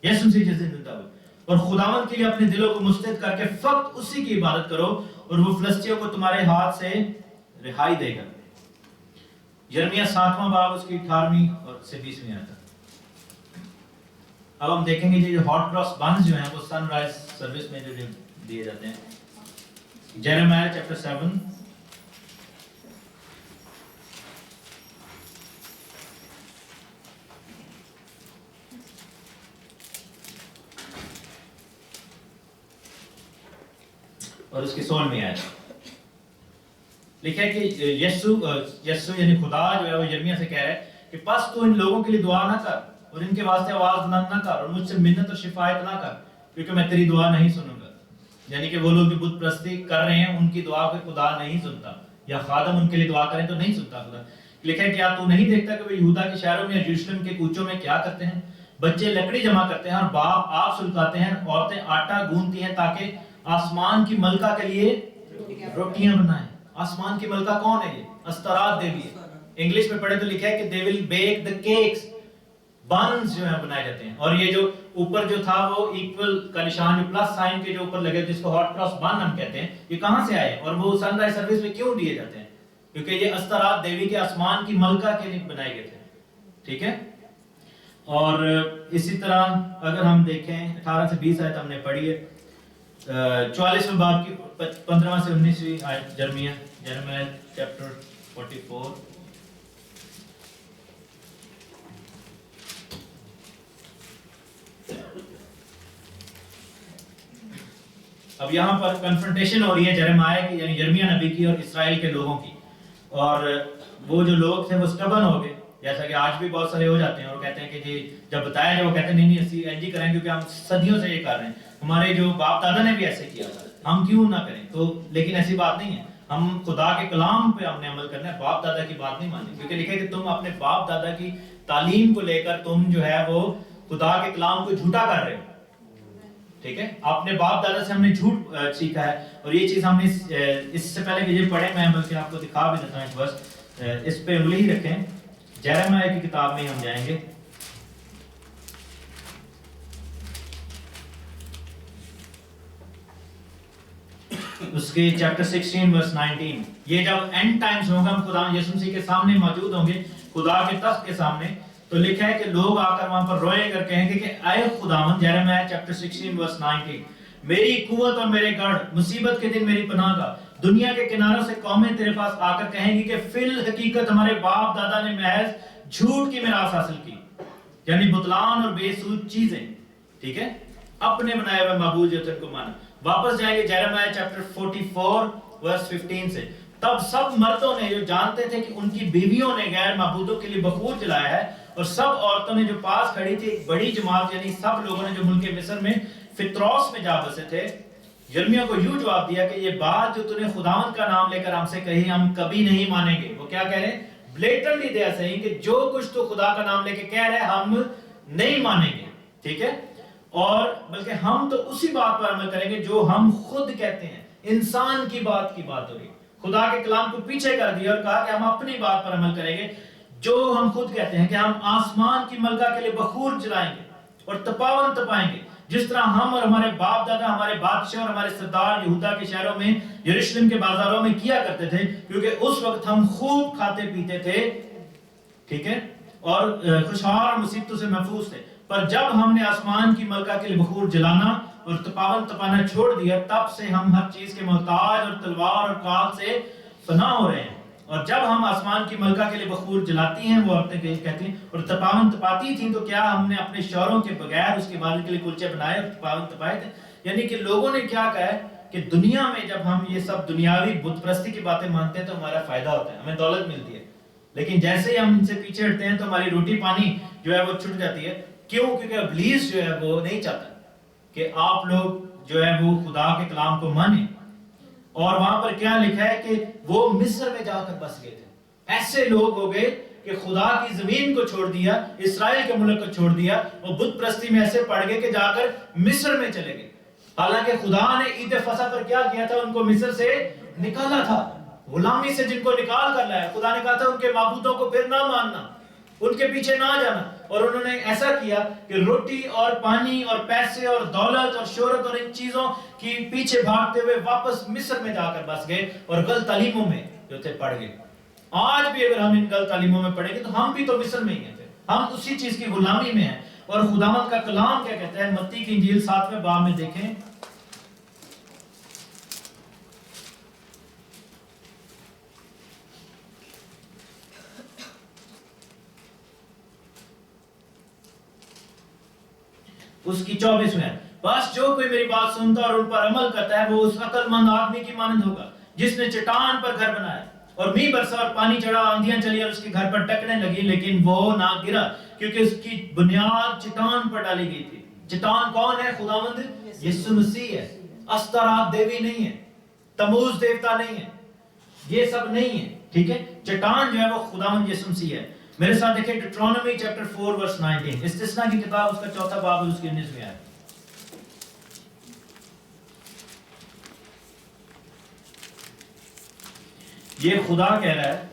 یسوع مسیح جس دن زندہ ہوئے. اور خداوند کے لیے اپنے دلوں کو مستعد کر کے فقط اسی کی عبادت کرو اور وہ فلسطینیوں کو تمہارے ہاتھ سے رہائی دے گا. یرمیہ 7واں باب اس کی 18ویں اور 20ویں آیت. اب ہم دیکھیں گے یہ جو ہاٹ کراس بنز جو ہیں وہ سن رائز سروس میں جو دیے جاتے ہیں. یرمیہ چیپٹر 7 اور اس کی 16ویں آیت. لکھا ہے کہ یسوع یعنی خدا جو ہے وہ یرمیہ سے کہہ رہا ہے کہ پس تو ان لوگوں کے لیے دعا نہ کر اور ان کے واسطے آواز بلند نہ کر اور مجھ سے منت اور شفاعت نہ کر, کیونکہ میں تیری دعا نہیں سنوں گا. یعنی کہ وہ لوگ جو بت پرستی کر رہے ہیں ان کی دعا کو خدا نہیں سنتا, یا خادم ان کے لیے دعا کریں تو نہیں سنتا خدا. لکھا ہے کیا تو نہیں دیکھتا کہ وہ یہودا کے شہروں میں یا یروشلم کے کوچوں میں کیا کرتے ہیں؟ بچے لکڑی جمع کرتے ہیں اور باپ آپ سلکاتے ہیں, عورتیں آٹا گوندتی ہیں تاکہ آسمان کی ملکہ کے لیے روٹیاں بنائیں. آسمان کی ملکہ کون ہے؟ یہ استرات دیوی ہے. انگلش میں پڑھے تو لکھا ہے کہ they will bake the cakes, buns جو ہیں بنائے جاتے ہیں. اور یہ جو اوپر جو تھا وہ ایکول کا نشان جو پلس سائن کے جو اوپر لگے جس کو ہاٹ کراس بن ہم کہتے ہیں, یہ کہاں سے آئے اور وہ سن رائز سروس میں کیوں دیے جاتے ہیں؟ کیونکہ یہ استرات دیوی کے آسمان کی ملکہ کے لیے بنائے گئے تھے. ٹھیک ہے. اور اسی طرح اگر ہم دیکھیں 18 سے 20 آیت ہم نے پڑھی ہے. 44ویں باب کی 15 سے 19ویں آیت یرمیہ چیپٹر 44. اب یہاں پر کنفرنٹیشن ہو رہی ہے جرمیہ کی, یعنی یرمیہ نبی کی اور اسرائیل کے لوگوں کی. اور وہ جو لوگ تھے وہ سٹبن ہو گئے, جیسا کہ آج بھی بہت سارے ہو جاتے ہیں اور کہتے ہیں کہ جی جب بتایا جائے وہ کہتے ہیں نہیں اسی ایجی کریں کیونکہ ہم صدیوں سے یہ کر رہے ہیں, ہمارے جو باپ دادا نے بھی ایسے کیا تھا, ہم کیوں نہ کریں. تو لیکن ایسی بات نہیں ہے. ہم خدا کے کلام پہ ہم نے عمل کرنا ہے, باپ دادا کی بات نہیں ماننی. کیونکہ لکھا ہے کہ تم اپنے باپ دادا کی تعلیم کو لے کر تم جو ہے وہ خدا کے کلام کو جھوٹا کر رہے ہو. ٹھیک ہے. اپنے باپ دادا سے ہم نے جھوٹ سیکھا ہے, اور یہ چیز ہم نے اس سے پہلے کہ یہ پڑھیں میں بلکہ آپ کو دکھا بھی دیتا ہوں. بس اس پہ انگلی ہی رکھیں. یرمیہ کی کتاب میں ہم جائیں گے. اس کے چیپٹر 16 ورس 19. یہ جب اینڈ ٹائمز ہوگا, ہم خدا یسوع مسیح کے سامنے موجود ہوں گے, خدا کے تخت کے سامنے, تو لکھا ہے کہ لوگ آ کر وہاں پر روئیں گے, کہیں گے کہ اے خداوند, یرمیہ چیپٹر 16 ورس 19, میری قوت اور میرے گڑھ, مصیبت کے دن میری پناہ گاہ, دنیا کے کناروں سے قومیں تیرے پاس آ کر کہیں گی کہ فی الحقیقت ہمارے باپ دادا نے محض جھوٹ کی میراث حاصل کی, یعنی بطلان اور بے سود چیزیں. ٹھیک ہے. اپنے بنائے ہوئے معبود جو تھے ان کو مانا. واپس جائیں گے یرمیہ چیپٹر 44 ورس 15 سے. تب سب مردوں نے جو جانتے تھے کہ ان کی بیویوں نے غیر معبودوں کے لیے بخور جلایا ہے, اور سب عورتوں نے جو پاس کھڑی تھی, ایک بڑی جماعت یعنی سب لوگوں نے جو ملک مصر میں فطروس میں جا بسے تھے, یرمیہ کو یوں جواب دیا کہ یہ بات جو تو نے خداوند کا نام لے کر ہم سے کہی ہم کبھی نہیں مانیں گے. وہ کیا کہہ رہے ہیں؟ بلیٹرلی دے ایسے ہی کہ جو کچھ تو خدا کا نام لے کے کہہ رہے ہم نہیں مانیں گے. ٹھیک ہے. اور بلکہ ہم تو اسی بات پر عمل کریں گے جو ہم خود کہتے ہیں. انسان کی بات ہو رہی. خدا کے کلام کو پیچھے کر دیا اور کہا کہ ہم اپنی بات پر عمل کریں گے، جو ہم خود کہتے ہیں کہ ہم آسمان کی ملکہ کے لیے بخور جلائیں گے اور تپاون تپائیں گے، جس طرح ہم اور ہمارے باپ دادا، ہمارے بادشاہ اور ہمارے سردار یہودا کے شہروں میں، یروشلم کے بازاروں میں کیا کرتے تھے، کیونکہ اس وقت ہم خوب کھاتے پیتے تھے، ٹھیک ہے، اور خوشحال اور مصیبتوں سے محفوظ تھے۔ پر جب ہم نے آسمان کی ملکہ کے لیے بخور جلانا اور تپاون تپانا چھوڑ دیا، تب سے ہم ہر چیز کے محتاج اور تلوار اور کال سے فنا ہو رہے ہیں۔ اور جب ہم آسمان کی ملکہ کے لیے بخور جلاتی ہیں، وہ عورتیں کہتی ہیں، اور تپاون تپاتی تھیں، تو کیا ہم نے اپنے شوہروں کے بغیر اس کے والد کے لیے کلچے بنائے اور تپاون تپائے تھے؟ یعنی کہ لوگوں نے کیا کہا ہے کہ دنیا میں جب ہم یہ سب دنیاوی بت پرستی کی باتیں مانتے ہیں تو ہمارا فائدہ ہوتا ہے، ہمیں دولت ملتی ہے، لیکن جیسے ہی ہم ان سے پیچھے ہٹتے ہیں تو ہماری روٹی پانی جو ہے وہ چھٹ جاتی ہے۔ کیوں؟ کیونکہ ابلیس جو ہے وہ نہیں چاہتا کہ آپ لوگ جو ہے وہ خدا کے کلام کو مانیں۔ اور وہاں پر کیا لکھا ہے کہ وہ مصر میں جا کر بس گئے تھے۔ ایسے لوگ ہو گئے کہ خدا کی زمین کو چھوڑ دیا، اسرائیل کے ملک کو چھوڑ دیا، اور بت پرستی میں ایسے پڑ گئے کہ جا کر مصر میں چلے گئے۔ حالانکہ خدا نے عید فصح پر کیا کیا تھا؟ ان کو مصر سے نکالا تھا، غلامی سے جن کو نکال کر لایا۔ خدا نے کہا تھا ان کے معبودوں کو پھر نہ ماننا، ان کے پیچھے نہ جانا، اور انہوں نے ایسا کیا کہ روٹی اور پانی اور پیسے اور دولت اور شہرت اور ان چیزوں کی پیچھے بھاگتے ہوئے واپس مصر میں جا کر بس گئے اور غلط تعلیموں میں جو تھے پڑ گئے۔ آج بھی اگر ہم ان غلط تعلیموں میں پڑیں گے تو ہم بھی تو مصر میں ہی ہیں، ہم اسی چیز کی غلامی میں ہیں۔ اور خداوند کا کلام کیا کہتا ہے؟ متی کی انجیل 7ویں باب میں دیکھیں، اس کی 24ویں، بس جو کوئی میری بات سنتا اور ان پر عمل کرتا ہے وہ اس عقل مند آدمی کی مانند ہوگا جس نے چٹان پر گھر بنایا، اور میںہ برسا اور پانی چڑھا، آندیاں چلی اور اس کے گھر پر ٹکنے لگی، لیکن وہ نہ گرا کیونکہ اس کی بنیاد چٹان پر ڈالی گئی تھی۔ چٹان کون ہے؟ خداوند یسوع مسیح ہے۔ استرات دیوی نہیں ہے، تموز دیوتا نہیں ہے، یہ سب نہیں ہے، ٹھیک ہے۔ چٹان جو ہے وہ خداوند یسوع مسیح ہے۔ میرے ساتھ دیکھیں ڈیوٹرونومی چیپٹر 4 ورس 19، استثنا کی کتاب اس کا 4 باب اس کی 19ویں آیت۔ یہ خدا کہہ رہا ہے،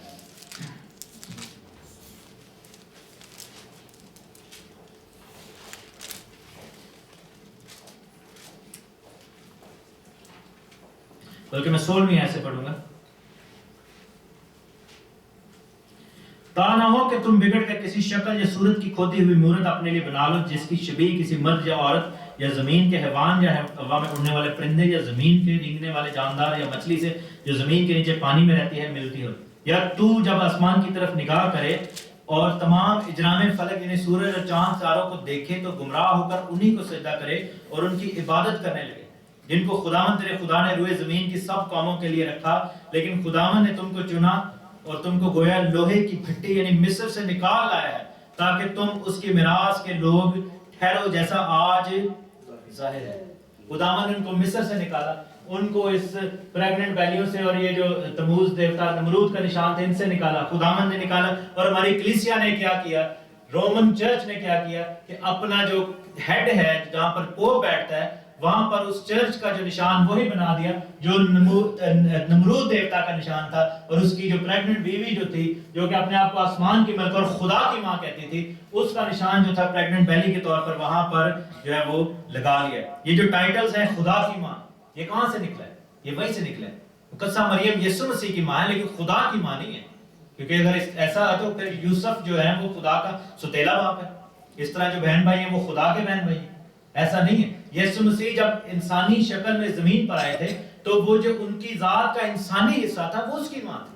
بلکہ میں 16ویں آیت سے پڑھوں گا، تا نہ ہو کہ تم بگڑ کر کسی شکل یا صورت کی کھودی ہوئی مورت اپنے لیے بنا لو جس کی شبیہ کسی مرد یا عورت یا زمین کے حیوان یا ہوا میں اڑنے والے پرندے یا زمین کے رینگنے والے جاندار یا مچھلی سے جو زمین کے نیچے پانی میں رہتی ہے ملتی ہو۔ یا تو جب آسمان کی طرف نگاہ کرے اور تمام اجرام فلک یعنی سورج اور چاند ستاروں کو دیکھے تو گمراہ ہو کر انہی کو سجدہ کرے اور ان کی عبادت کرنے لگے جن کو خداوند تیرے خدا نے روئے زمین کی سب قوموں کے لیے رکھا، لیکن خداوند نے تم کو چنا اور تم کو گویا لوہے کی بھٹی یعنی مصر سے نکال لایا ہے تاکہ تم اس کی میراث کے لوگ ٹھہرو جیسا آج ظاہر ہے۔ خداوند نے ان کو مصر سے نکالا، ان کو اس پریگننٹ بیلیوں سے اور یہ جو تموز دیوتا نمرود کا نشان تھے ان سے نکالا، خداوند نے نکالا۔ اور ہماری کلیسیا نے کیا کیا؟ رومن چرچ نے کیا کیا کہ اپنا جو ہیڈ ہے جہاں پر پوپ بیٹھتا ہے وہاں پر اس چرچ کا جو نشان وہی بنا دیا جو نمرود دیوتا کا نشان تھا، اور اس کی جو پریگننٹ بیوی جو تھی جو کہ اپنے آپ کو آسمان کی ملک اور خدا کی ماں کہتی تھی، اس کا نشان جو تھا پریگننٹ بیلی کے طور پر وہاں پر جو ہے وہ لگا لیا۔ یہ جو ٹائٹلز ہیں خدا کی ماں، یہ کہاں سے نکلا ہے؟ یہ وہی سے نکلا ہے۔ مقدسہ مریم یسوع مسیح کی ماں ہے لیکن خدا کی ماں نہیں ہے، کیونکہ اگر ایسا ہے تو پھر یوسف جو ہے وہ خدا کا ستیلا باپ ہے، اس طرح جو بہن بھائی ہیں وہ خدا کے بہن بھائی ہیں، ایسا نہیں ہے۔ یسوع مسیح جب انسانی شکل میں زمین پر آئے تھے تو وہ جو ان کی ذات کا انسانی حصہ تھا وہ اس کی ماں تھی۔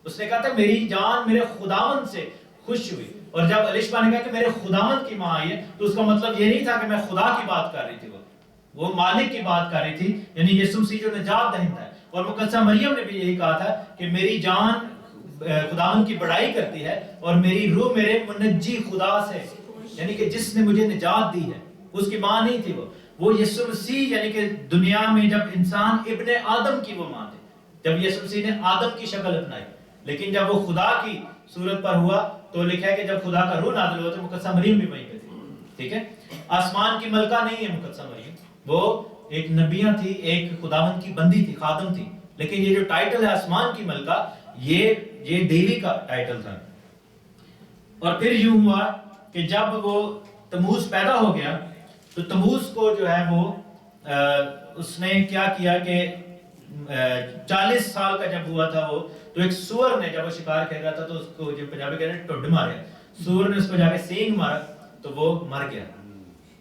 اس نے کہا تھا میری جان میرے خداوند سے خوش ہوئی، اور جب الشبا نے کہا کہ میرے خداوند کی ماں آئی ہے تو اس کا مطلب یہ نہیں تھا کہ میں خدا کی بات کر رہی تھی، وہ مالک کی بات کر رہی تھی، یعنی یسوع مسیح جو نجات دہندہ ہے۔ اور مقدسہ مریم نے بھی یہی کہا تھا کہ میری جان خداوند کی بڑائی کرتی ہے اور میری روح میرے منجی خدا سے، یعنی کہ جس نے مجھے نجات دی ہے، اس کی ماں نہیں تھی وہ یسوع مسیح، یعنی کہ دنیا میں جب انسان ابن آدم کی وہ ماں تھی، جب یسوع مسیح نے آدم کی شکل اپنائی، لیکن جب وہ خدا کی صورت پر ہوا تو لکھا ہے کہ جب خدا کا روح نازل ہوا تو مقدسہ مریم بھی وہیں پہ تھی، ٹھیک ہے۔ آسمان کی ملکہ نہیں ہے مقدسہ مریم، وہ ایک نبیہ تھی، ایک خداوند کی بندی تھی، خادم تھی، لیکن یہ جو ٹائٹل ہے آسمان کی ملکہ یہ دیوی کا ٹائٹل تھا. اور پھر یوں ہوا کہ جب وہ تموز پیدا ہو گیا تو تموز کو جو ہے وہ اس نے کیا کیا کہ 40 سال کا جب ہوا تھا وہ تو ایک سور نے جب وہ شکار کر رہا تھا تو اس کو جو پنجابی کہتے ہیں ٹڈ مارے, سور نے اس کو جا کے سینگ مارا تو وہ مر گیا.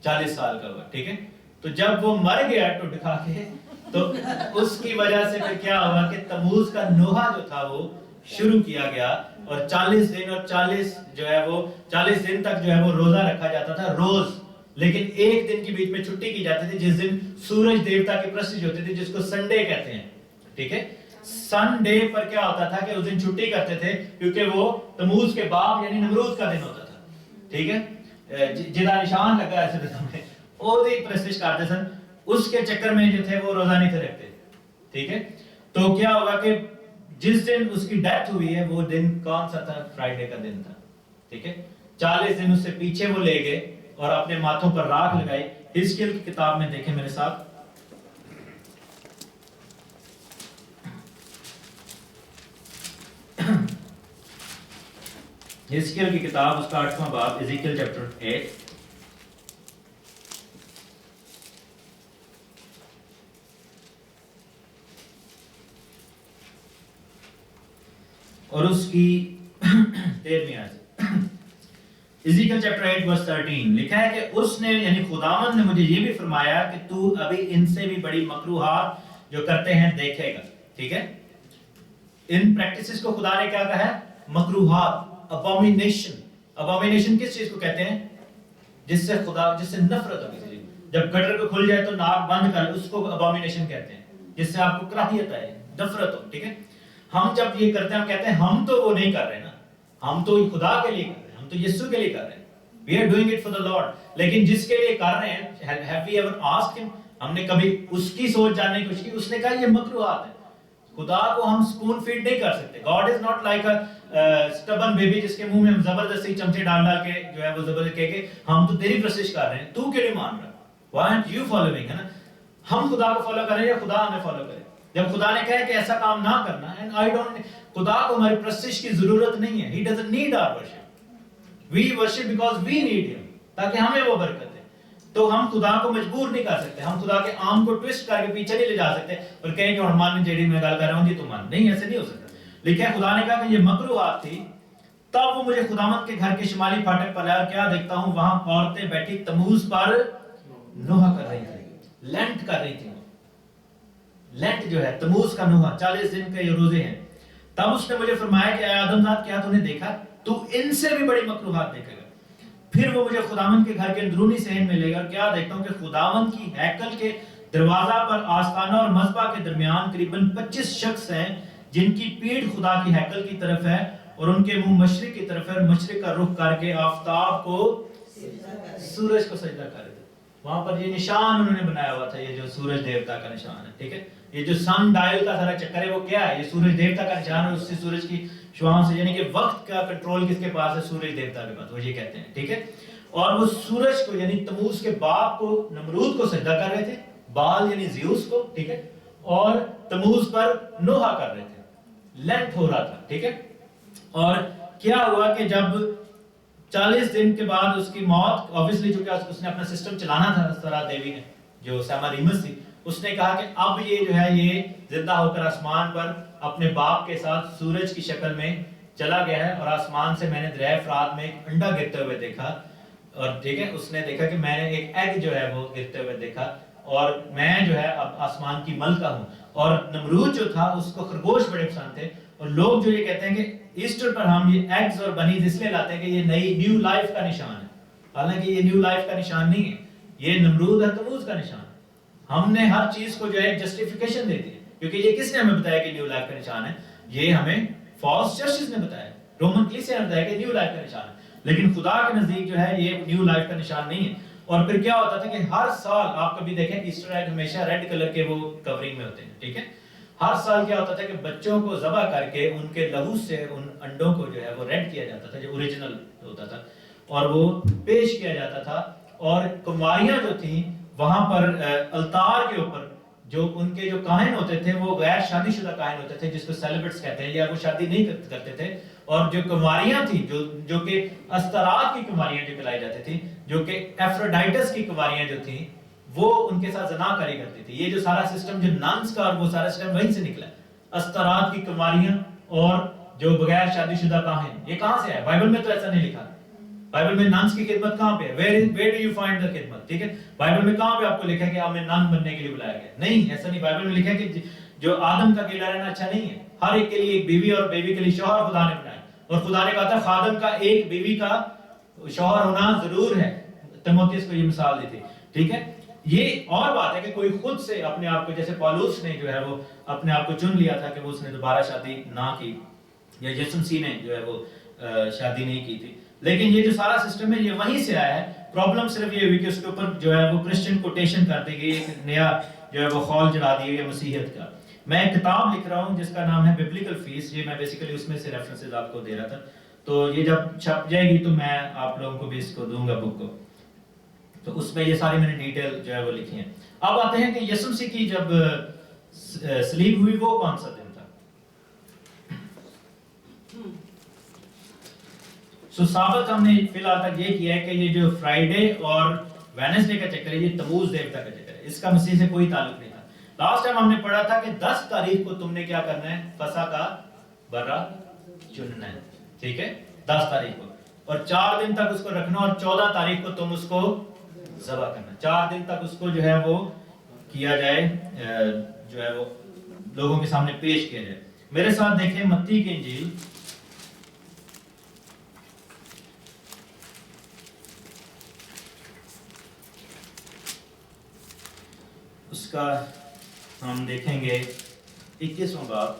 40 سال کا ہوا, ٹھیک ہے. تو جب وہ مر گیا ٹڈ کھا کے تو اس کی وجہ سے پھر کیا ہوا کہ تموز کا نوحہ جو تھا وہ شروع کیا گیا, اور 40 دن اور 40 جو ہے وہ 40 دن تک جو ہے وہ روزہ رکھا جاتا تھا روز, لیکن ایک دن کے بیچ میں چھٹی کی جاتی تھی جس دن سورج دیوتا کی پرستش ہوتی تھی, جس کو سنڈے کہتے ہیں, ٹھیک ہے. سنڈے پر کیا ہوتا تھا کہ اس دن چھٹی کرتے تھے کیونکہ وہ تموز کے باپ یعنی نمرود کا دن ہوتا تھا, ٹھیک ہے. جدا نشان لگا ایسے میں وہ دی پرستش کرتے سن, اس کے چکر میں جو تھے وہ روزہ نہیں تھے رکھتے, ٹھیک ہے. تو کیا ہوگا کہ جس دن اس کی ڈیتھ ہوئی ہے وہ دن کون سا تھا؟ فرائیڈے کا دن تھا, ٹھیک ہے. 40 دن اس سے پیچھے وہ لے گئے اور اپنے ماتھوں پر راکھ لگائی. حزقیل کی کتاب میں دیکھیں میرے ساتھ, حزقیل کی کتاب اس کا 8واں باب, حزقیل چیپٹر 8. اور اس کی 13ویں آیت, حزقیل چیپٹر 8 ورس 13 لکھا ہے کہ اس نے یعنی خداوند نے مجھے یہ بھی فرمایا کہ تو ابھی ان سے بھی بڑی مکروہات جو کرتے ہیں دیکھے گا, ٹھیک ہے. ان پریکٹسز کو خدا نے کیا کہا ہے؟ مکروہات, ابومینیشن. ابومینیشن کس چیز کو کہتے ہیں؟ جس سے نفرت ہو کسی چیز. جب گٹر کو کھل جائے تو ناک بند کر, اس کو ابومینیشن کہتے ہیں, جس سے آپ کو کراہیت آئے, نفرت ہو, ٹھیک ہے. ہم جب یہ کرتے ہیں ہم کہتے ہیں ہم تو وہ نہیں کر رہے نا, ہم تو خدا کے لیے کر رہے ہیں, ہم تو یسوع کے لیے کر رہے ہیں, we are doing it for the Lord. لیکن جس کے لیے کر رہے ہیں, have we ever asked him, ہم نے کبھی اس کی سوچ جاننے کی کوشش کی؟ اس نے کہا یہ مکروہات ہے. خدا کو ہم سپون فیڈ نہیں کر سکتے. God is not like a stubborn baby جس کے منہ میں ہم زبردستی چمچے ڈال کے جو ہے وہ زبردستی کہہ کے ہم تو تیری پرستش کر رہے ہیں, تو کیوں نہیں مان رہا؟ Why aren't you following, ہے نا. ہم خدا کو فالو کریں یا خدا ہمیں فالو کرے؟ جب خدا نے کہا کہ ایسا کام نہ کرنا, and I don't, خدا کو ہماری پرستش کی ضرورت نہیں ہے. He doesn't need our worship. We worship because we need him, تاکہ ہمیں وہ برکت دے. تو ہم خدا کو مجبور نہیں کر سکتے, ہم خدا کے آم کو ٹویسٹ کر کے پیچھے نہیں لے جا سکتے اور کہیں کہ ہنمان جیڑی میں گل کر رہا ہوں جی تو مان نہیں, ایسے نہیں ہو سکتا. لیکن خدا نے کہا کہ یہ مکروہات تھی. تب وہ مجھے خداوند کے گھر کے شمالی پھاٹک پر لایا, کیا دیکھتا ہوں وہاں عورتیں بیٹھی تموز پر نوحہ کر رہی تھی, لینٹ کر رہی تھی. لینٹ جو ہے تموز کا نوحہ, 40 دن کے یہ روزے ہیں. تب اس نے مجھے فرمایا کہ اے آدم زاد, کیا تو نے دیکھا؟ تو ان سے بھی بڑی مکروہات دیکھے گا. پھر وہ مجھے خداوند کے گھر کے اندرونی صحن میں لے گا, اور کیا دیکھتا ہوں کہ خداوند کی ہیکل کے دروازہ پر آستانہ اور مذبح کے درمیان قریباً 25 شخص ہیں جن کی پیٹھ خدا کی ہیکل کی طرف ہے اور ان کے منہ مشرق کی طرف ہے, اور مشرق کا رخ کر کے آفتاب کو سورج کو سجدہ کر رہے تھے. وہاں پر یہ نشان انہوں نے بنایا ہوا تھا, یہ جو سورج دیوتا کا نشان ہے, ٹھیک ہے. یہ جو سن ڈائل کا سارا چکر ہے وہ کیا ہے؟ یہ سورج دیوتا کا نشان ہے. اس سے سورج کی شعاعوں سے, یعنی کہ وقت کا کنٹرول کس کے پاس ہے؟ سورج دیوتا کے پاس, وہ یہ کہتے ہیں, ٹھیک ہے. اور وہ سورج کو یعنی تموز کے باپ کو, نمرود کو سجدہ کر رہے تھے, بال یعنی زیوس کو, ٹھیک ہے, اور تموز پر نوحہ کر رہے تھے, لینٹ ہو رہا تھا, ٹھیک ہے. اور کیا ہوا کہ جب 40 دن کے بعد اس کی موت, obviously چونکہ اس نے اپنا سسٹم چلانا تھا, سرا دیوی نے جو سیماریمس تھی, اس نے کہا کہ اب یہ جو ہے یہ زندہ ہو کر آسمان پر اپنے باپ کے ساتھ سورج کی شکل میں چلا گیا ہے. اور آسمان سے میں نے دریائے فرات میں ایک انڈا گرتے ہوئے دیکھا, اور ٹھیک ہے, اس نے دیکھا کہ میں نے ایک ایگ جو ہے وہ گرتے ہوئے دیکھا, اور میں جو ہے اب آسمان کی ملکہ ہوں. اور نمرود جو تھا اس کو خرگوش بڑے پسند تھے, اور لوگ جو یہ کہتے ہیں کہ ایسٹر پر ہم یہ ایگز اور بنیز اس لیے لاتے ہیں کہ یہ نئی نیو لائف کا نشان ہے, حالانکہ یہ نیو لائف کا نشان نہیں ہے, یہ نمرود اور تموز کا نشان ہے. ہم نے ہر چیز کو جو ہے جسٹیفیکیشن دے دی ہے, کیونکہ یہ کس نے ہمیں بتایا کہ نیو لائف کا نشان ہے؟ یہ ہمیں فالس چرچز نے بتایا, رومن کلیسیا نے بتایا کہ نیو لائف کا نشان ہے. لیکن خدا کے نزدیک جو ہے یہ نیو لائف کا نشان نہیں ہے. اور پھر کیا ہوتا تھا کہ ہر سال آپ کبھی دیکھیں ایسٹر ایگ ہمیشہ ریڈ کلر کے وہ کورنگ میں ہوتے ہیں, ٹھیک ہے. ہر سال کیا ہوتا تھا کہ بچوں کو ذبح کر کے ان کے لہو سے ان انڈوں کو جو ہے وہ ریڈ کیا جاتا تھا, جو اوریجنل ہوتا تھا, اور وہ پیش کیا جاتا تھا. اور کمواریاں جو تھیں وہاں پر التار کے اوپر جو ان کے جو کاہن ہوتے تھے وہ غیر شادی شدہ کاہن ہوتے تھے، جس کو سیلیبریٹس کہتے ہیں، یا وہ شادی نہیں کرتے تھے، اور جو کنواریاں تھیں جو کہ استرات کی کنواریاں جو کہلائی جاتی تھیں، جو کہ ایفروڈائٹس کی کنواریاں جو تھیں، وہ ان کے ساتھ زنا کاری کرتی تھی. یہ جو سارا سسٹم جو ننس کا اور وہ سارا سسٹم وہیں سے نکلا ہے. استرات کی کنواریاں اور جو بغیر شادی شدہ کاہن، یہ کہاں سے ہے؟ بائبل میں تو ایسا نہیں لکھا. بائبل میں ننس کی خدمت کہاں پہ ہے؟ where do you find the خدمت؟ ٹھیک ہے، بائبل میں کہاں پہ آپ کو لکھا ہے کہ ہمیں نن بننے کے لیے بلایا گیا؟ نہیں، ایسا نہیں. بائبل میں لکھا ہے کہ جو آدم کا اکیلا رہنا اچھا نہیں ہے، ہر ایک کے لیے ایک بیوی اور بیوی کے لیے شوہر خدا نے بنایا، اور خدا نے کہا تھا خادم کا ایک بیوی کا شوہر ہونا ضرور ہے. تیموتھیوس کو یہ مثال دی تھی. ٹھیک ہے، یہ اور بات ہے کہ کوئی خود سے اپنے آپ کو، جیسے پالوس نے جو ہے وہ اپنے آپ کو چن لیا تھا کہ وہ اس نے دوبارہ شادی نہ کی، یا یسوع مسیح نے جو ہے وہ شادی نہیں کی تھی. لیکن یہ جو سارا سسٹم ہے یہ وہیں سے آیا ہے. پرابلم صرف یہ ہوئی کہ اس کے اوپر جو ہے وہ کرسچن کوٹیشن کر دی گئی، ایک نیا جو ہے وہ خول چڑھا دی گئی مسیحیت کا. میں ایک کتاب لکھ رہا ہوں جس کا نام ہے ببلیکل فیس. یہ میں بیسیکلی اس میں سے ریفرنسز آپ کو دے رہا تھا. تو یہ جب چھپ جائے گی تو میں آپ لوگوں کو بھی اس کو دوں گا بک کو. تو اس میں یہ ساری میں نے ڈیٹیل جو ہے وہ لکھی ہیں. اب آتے ہیں کہ یسوع مسیح کی جب صلیب ہوئی وہ کون سا دن تھا؟ سو ثابت ہم نے فی الحال تک یہ کیا ہے کہ یہ جو فرائیڈے اور وینسڈے کا چکر ہے یہ تموز دیوتا کا چکر ہے. اس کا مسیح سے کوئی تعلق نہیں تھا. لاسٹ ٹائم ہم نے پڑھا تھا کہ 10 تاریخ کو تم نے کیا کرنا ہے؟ فسح کا برا چننا ہے. ٹھیک ہے، 10 تاریخ کو، اور 4 دن تک اس کو رکھنا، اور 14 تاریخ کو تم اس کو ذبح کرنا. 4 دن تک اس کو جو ہے وہ کیا جائے، جو ہے وہ لوگوں کے سامنے پیش کیا جائے. میرے ساتھ دیکھیں متی کی انجیل اس کا ہم دیکھیں گے 21واں باب.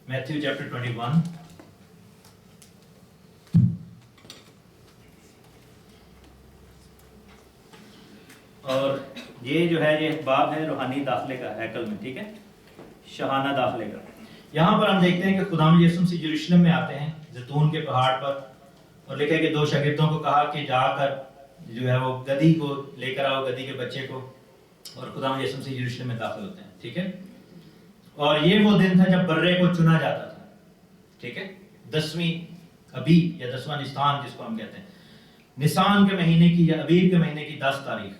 میتھیو چیپٹر 21 اور یہ جو ہے یہ باب ہے روحانی داخلے کا ہیکل میں. ٹھیک ہے، شاہانہ داخلے کا. یہاں پر ہم دیکھتے ہیں کہ خدا یسوع مسیح یروشلم میں آتے ہیں زیتون کے پہاڑ پر، اور لکھا ہے کہ 2 شاگردوں کو کہا کہ جا کر جو ہے وہ گدھی کو لے کر آؤ، گدھی کے بچے کو، اور خدا یسوع مسیح یروشلم میں داخل ہوتے ہیں. ٹھیک ہے، اور یہ وہ دن تھا جب برے کو چنا جاتا تھا. ٹھیک ہے، 10ویں ابیب یا 10واں نسان جس کو ہم کہتے ہیں، نسان کے مہینے کی یا ابیب کے مہینے کی 10 تاریخ.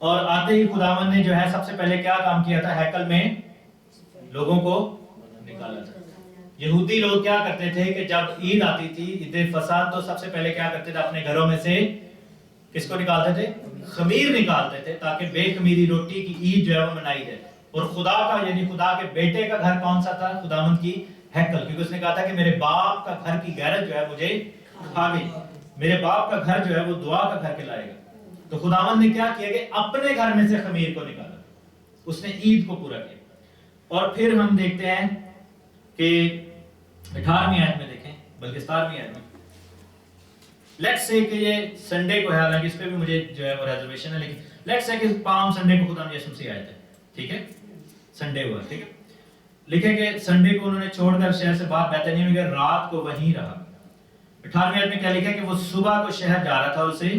اور آتے ہی خداوند نے جو ہے سب سے پہلے کیا کام کیا تھا؟ ہیکل میں لوگوں کو نکالا تھا. یہودی لوگ کیا کرتے تھے کہ جب عید آتی تھی، عید فصح، تو سب سے پہلے کیا کرتے تھے؟ اپنے گھروں میں سے کس کو نکالتے تھے؟ خمیر نکالتے تھے، تاکہ بے خمیری روٹی کی عید جو ہے وہ منائی جائے. اور خدا کا یعنی خدا کے بیٹے کا گھر کون سا تھا؟ خداوند کی ہیکل. کیونکہ اس نے کہا تھا کہ میرے باپ کا گھر کی غیرت جو ہے مجھے کھا گئی، میرے باپ کا گھر جو ہے وہ دعا کا گھر کہلائے گا. تو خداوند نے کیا کیا کہ اپنے گھر میں سے خمیر کو نکالا، اس نے عید کو پورا کیا. اور پھر ہم دیکھتے ہیں کہ 18ویں آیت میں دیکھیں، بلکہ 17ویں آیت میں، لیٹس سے کہ یہ سنڈے کو ہے، حالانکہ اس پہ بھی مجھے جو ہے وہ ریزرویشن ہے، لیکن لیٹس سے کہ پام سنڈے کو خدا یسوع مسیح آئے تھے. ٹھیک ہے، سنڈے ہوا. ٹھیک ہے، لکھے کہ سنڈے کو انہوں نے چھوڑ کر شہر سے باہر بیتھنیہ میں گئے، رات کو وہیں رہا. 18ویں آیت میں کیا لکھا ہے کہ وہ صبح کو شہر جا رہا تھا، اسے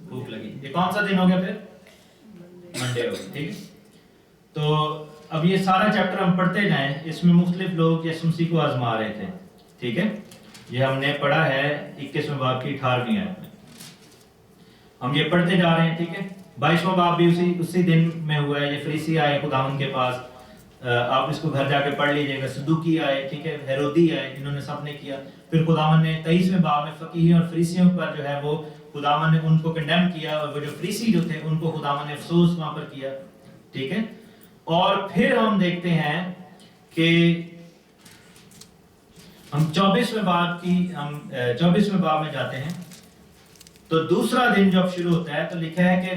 بھوک لگی. یہ کون سا دن ہو گیا؟ پھر منڈے ہو گیا. ٹھیک ہے، تو اب یہ سارا چیپٹر ہم پڑھتے جائیں. اس میں مختلف لوگ یسوع مسیح کو آزما رہے تھے. ٹھیک ہے، یہ ہم نے پڑھا ہے 21ویں باب کی 18ویں آیت میں. ہم یہ پڑھتے جا رہے ہیں. ٹھیک ہے، 22واں باب بھی اسی دن میں ہوا ہے. یہ فریسی آئے خداوند کے پاس، آپ اس کو گھر جا کے پڑھ لیجئے گا. صدوقی آئے، ٹھیک ہے، ہیرودی آئے، انہوں نے سب نے کیا. پھر خداوند نے 23ویں باب میں فقیہوں اور فریسیوں پر جو ہے وہ خداوند نے ان کو کنڈیم کیا، اور وہ جو فریسی جو تھے ان کو خداوند نے افسوس وہاں پر کیا. ٹھیک ہے، اور پھر ہم دیکھتے ہیں کہ ہم 24ویں باب میں جاتے ہیں. تو دوسرا دن جب شروع ہوتا ہے تو لکھا ہے کہ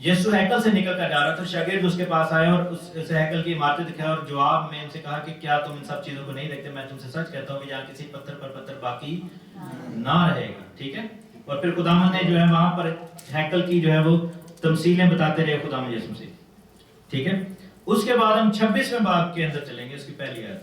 یسوع ہیکل سے نکل کر جا رہا تھا، شاگرد اس کے پاس آئے اور اس ہیکل کی عمارتیں دکھائیں، اور جواب میں ان سے کہا کہ کیا تم ان سب چیزوں کو نہیں دیکھتے؟ میں تم سے سچ کہتا ہوں کہ یہاں کسی پتھر پر پتھر باقی نہ رہے گا. ٹھیک ہے، اور پھر خداوند نے جو ہے وہاں پر ہیکل کی جو ہے وہ تمثیلیں بتاتے رہے خداوند یسوع مسیح. ٹھیک ہے، اس کے بعد ہم 26ویں باب کے اندر چلیں گے، اس کی پہلی آیت.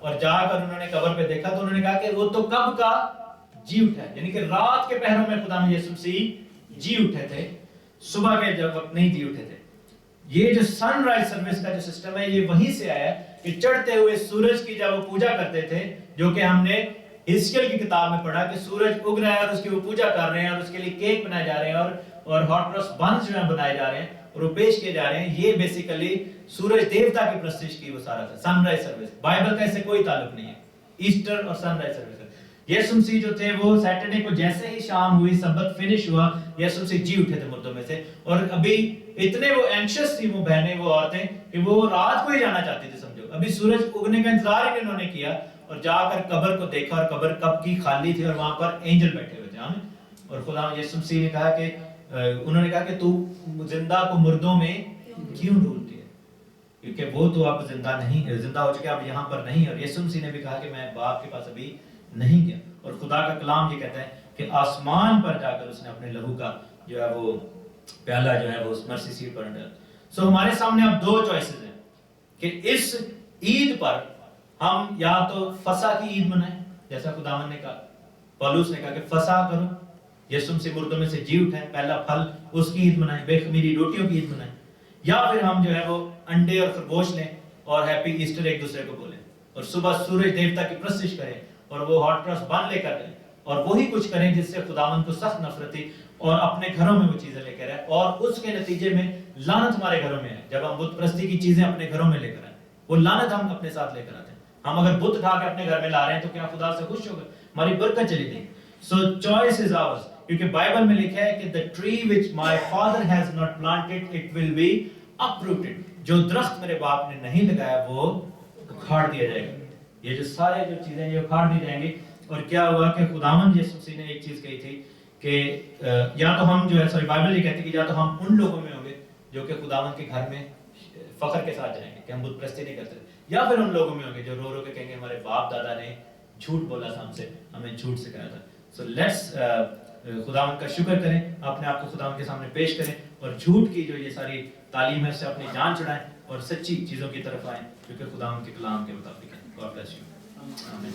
اور جا کر انہوں نے قبر پہ دیکھا تو انہوں نے کہا کہ وہ تو کب کا جی اٹھا ہے، یعنی کہ رات کے پہروں میں خدا یسوع مسیح جی اٹھے تھے، صبح کے جب وقت نہیں جی اٹھے تھے۔ یہ جو سن رائز سروس کا جو سسٹم ہے یہ وہیں سے آیا ہے کہ چڑھتے ہوئے سورج کی جب وہ پوجا کرتے تھے، جو کہ ہم نے حزقیل کی کتاب میں پڑھا کہ سورج اگ رہا ہے اور اس کی وہ پوجا کر رہے ہیں اور اس کے لیے کیک بنائے جا رہے ہیں اور ہاٹ کراس بنز جو ہیں بنائے جا رہے ہیں اور وہ پیش کیے جا رہے ہیں۔ یہ بیسیکلی سورج دیوتا کی پرستش کی وہ سارا تھا، سن رائز سروس۔ بائبل کا اس سے کوئی تعلق نہیں ہے، ایسٹر اور سن رائز سروس۔ یسوع مسیح جو تھے وہ سیٹرڈے کو جیسے ہی شام ہوئی، سبت فنش ہوا، یسوع مسیح جی اٹھے تھے مردوں میں سے، اور ابھی اتنے وہ اینکشس تھی وہ بہنیں، وہ عورتیں، کہ وہ رات کو ہی جانا چاہتی تھی، سمجھو ابھی سورج اگنے کا انتظار ہی انہوں نے کیا، اور جا کر قبر کو دیکھا اور قبر کب کی خالی تھی اور وہاں پر اینجل بیٹھے ہوئے تھے۔ آمین۔ اور خدا یسوع مسیح نے کہا کہ انہوں نے کہا کہ تو زندہ کو مردوں میں کیوں ڈھونڈتی ہے، کیونکہ وہ تو اب زندہ نہیں، زندہ ہو چکے، اب یہاں پر نہیں۔ اور یسوع مسیح نے بھی کہا کہ میں باپ کے پاس ابھی نہیں گیا۔ اور خدا کا کلام یہ کہتا ہے کہ آسمان پر جا کر اس نے اپنے لہو کا جو ہے وہ پیالہ جو ہے وہ اس مرسی سیٹ پر ڈالا۔ سو ہمارے سامنے اب دو چوائسز ہیں کہ اس عید پر ہم یا تو فسح کی عید منائیں، جیسا خداوند نے کہا، پولس نے کہا کہ فسح کرو، یسوع مسیح مردوں میں سے جی اٹھائیں، پہلا پھل اس کی عید منائیں، بے خمیری روٹیوں کی عید منائیں، یا پھر ہم جو ہے وہ انڈے اور خرگوش لیں اور ہیپی ایسٹر ایک دوسرے کو بولیں، اور صبح سورج دیوتا کی پرستش کریں اور وہ ہاٹ کراس بن لے کر دیں، اور وہی کچھ کریں جس سے خداوند کو سخت نفرت تھی، اور اپنے گھروں میں وہ چیزیں لے کر آئے، اور اس کے نتیجے میں لعنت ہمارے گھروں میں ہے۔ جب ہم بت پرستی کی چیزیں اپنے گھروں میں لے کر آئیں، وہ لعنت ہم اپنے ساتھ لے کر آتے ہیں۔ ہم اگر بت اٹھا کے اپنے گھر میں لا رہے ہیں تو کیا خدا سے خوش ہوگا؟ ہماری برکت چلی گئی۔ سو چوائس از آورز، کیونکہ بائبل میں لکھا ہے کہ the tree which my father has not planted it will be uprooted، جو درخت میرے باپ نے نہیں لگایا وہ اکھاڑ دیا جائے گا۔ یہ جو سارے جو چیزیں یہ اکھاڑ دی جائیں گی۔ اور کیا ہوا کہ خداوند یسوع مسیح نے ایک چیز کہی تھی کہ یا تو ہم جو ہے بائبل یہ کہتی ہے کہ یا تو ہم ان لوگوں میں ہوں گے جو کہ خداوند کے گھر میں فخر کے ساتھ جائیں گے کہ ہم بت پرستی نہیں کرتے، یا پھر ان لوگوں میں ہوں گے جو رو رو کے کہیں گے ہمارے باپ دادا نے جھوٹ بولا تھا، ہم سے ہمیں جھوٹ سکھایا تھا۔ سو لیٹس خداوند کا شکر کریں، اپنے آپ کو خداوند کے سامنے پیش کریں، اور جھوٹ کی جو یہ ساری تعلیم ہے اس سے اپنی جان چھڑائیں اور سچی چیزوں کی طرف آئیں جو کہ خداوند کے کلام کے مطابق ہے۔ God bless you. Amen.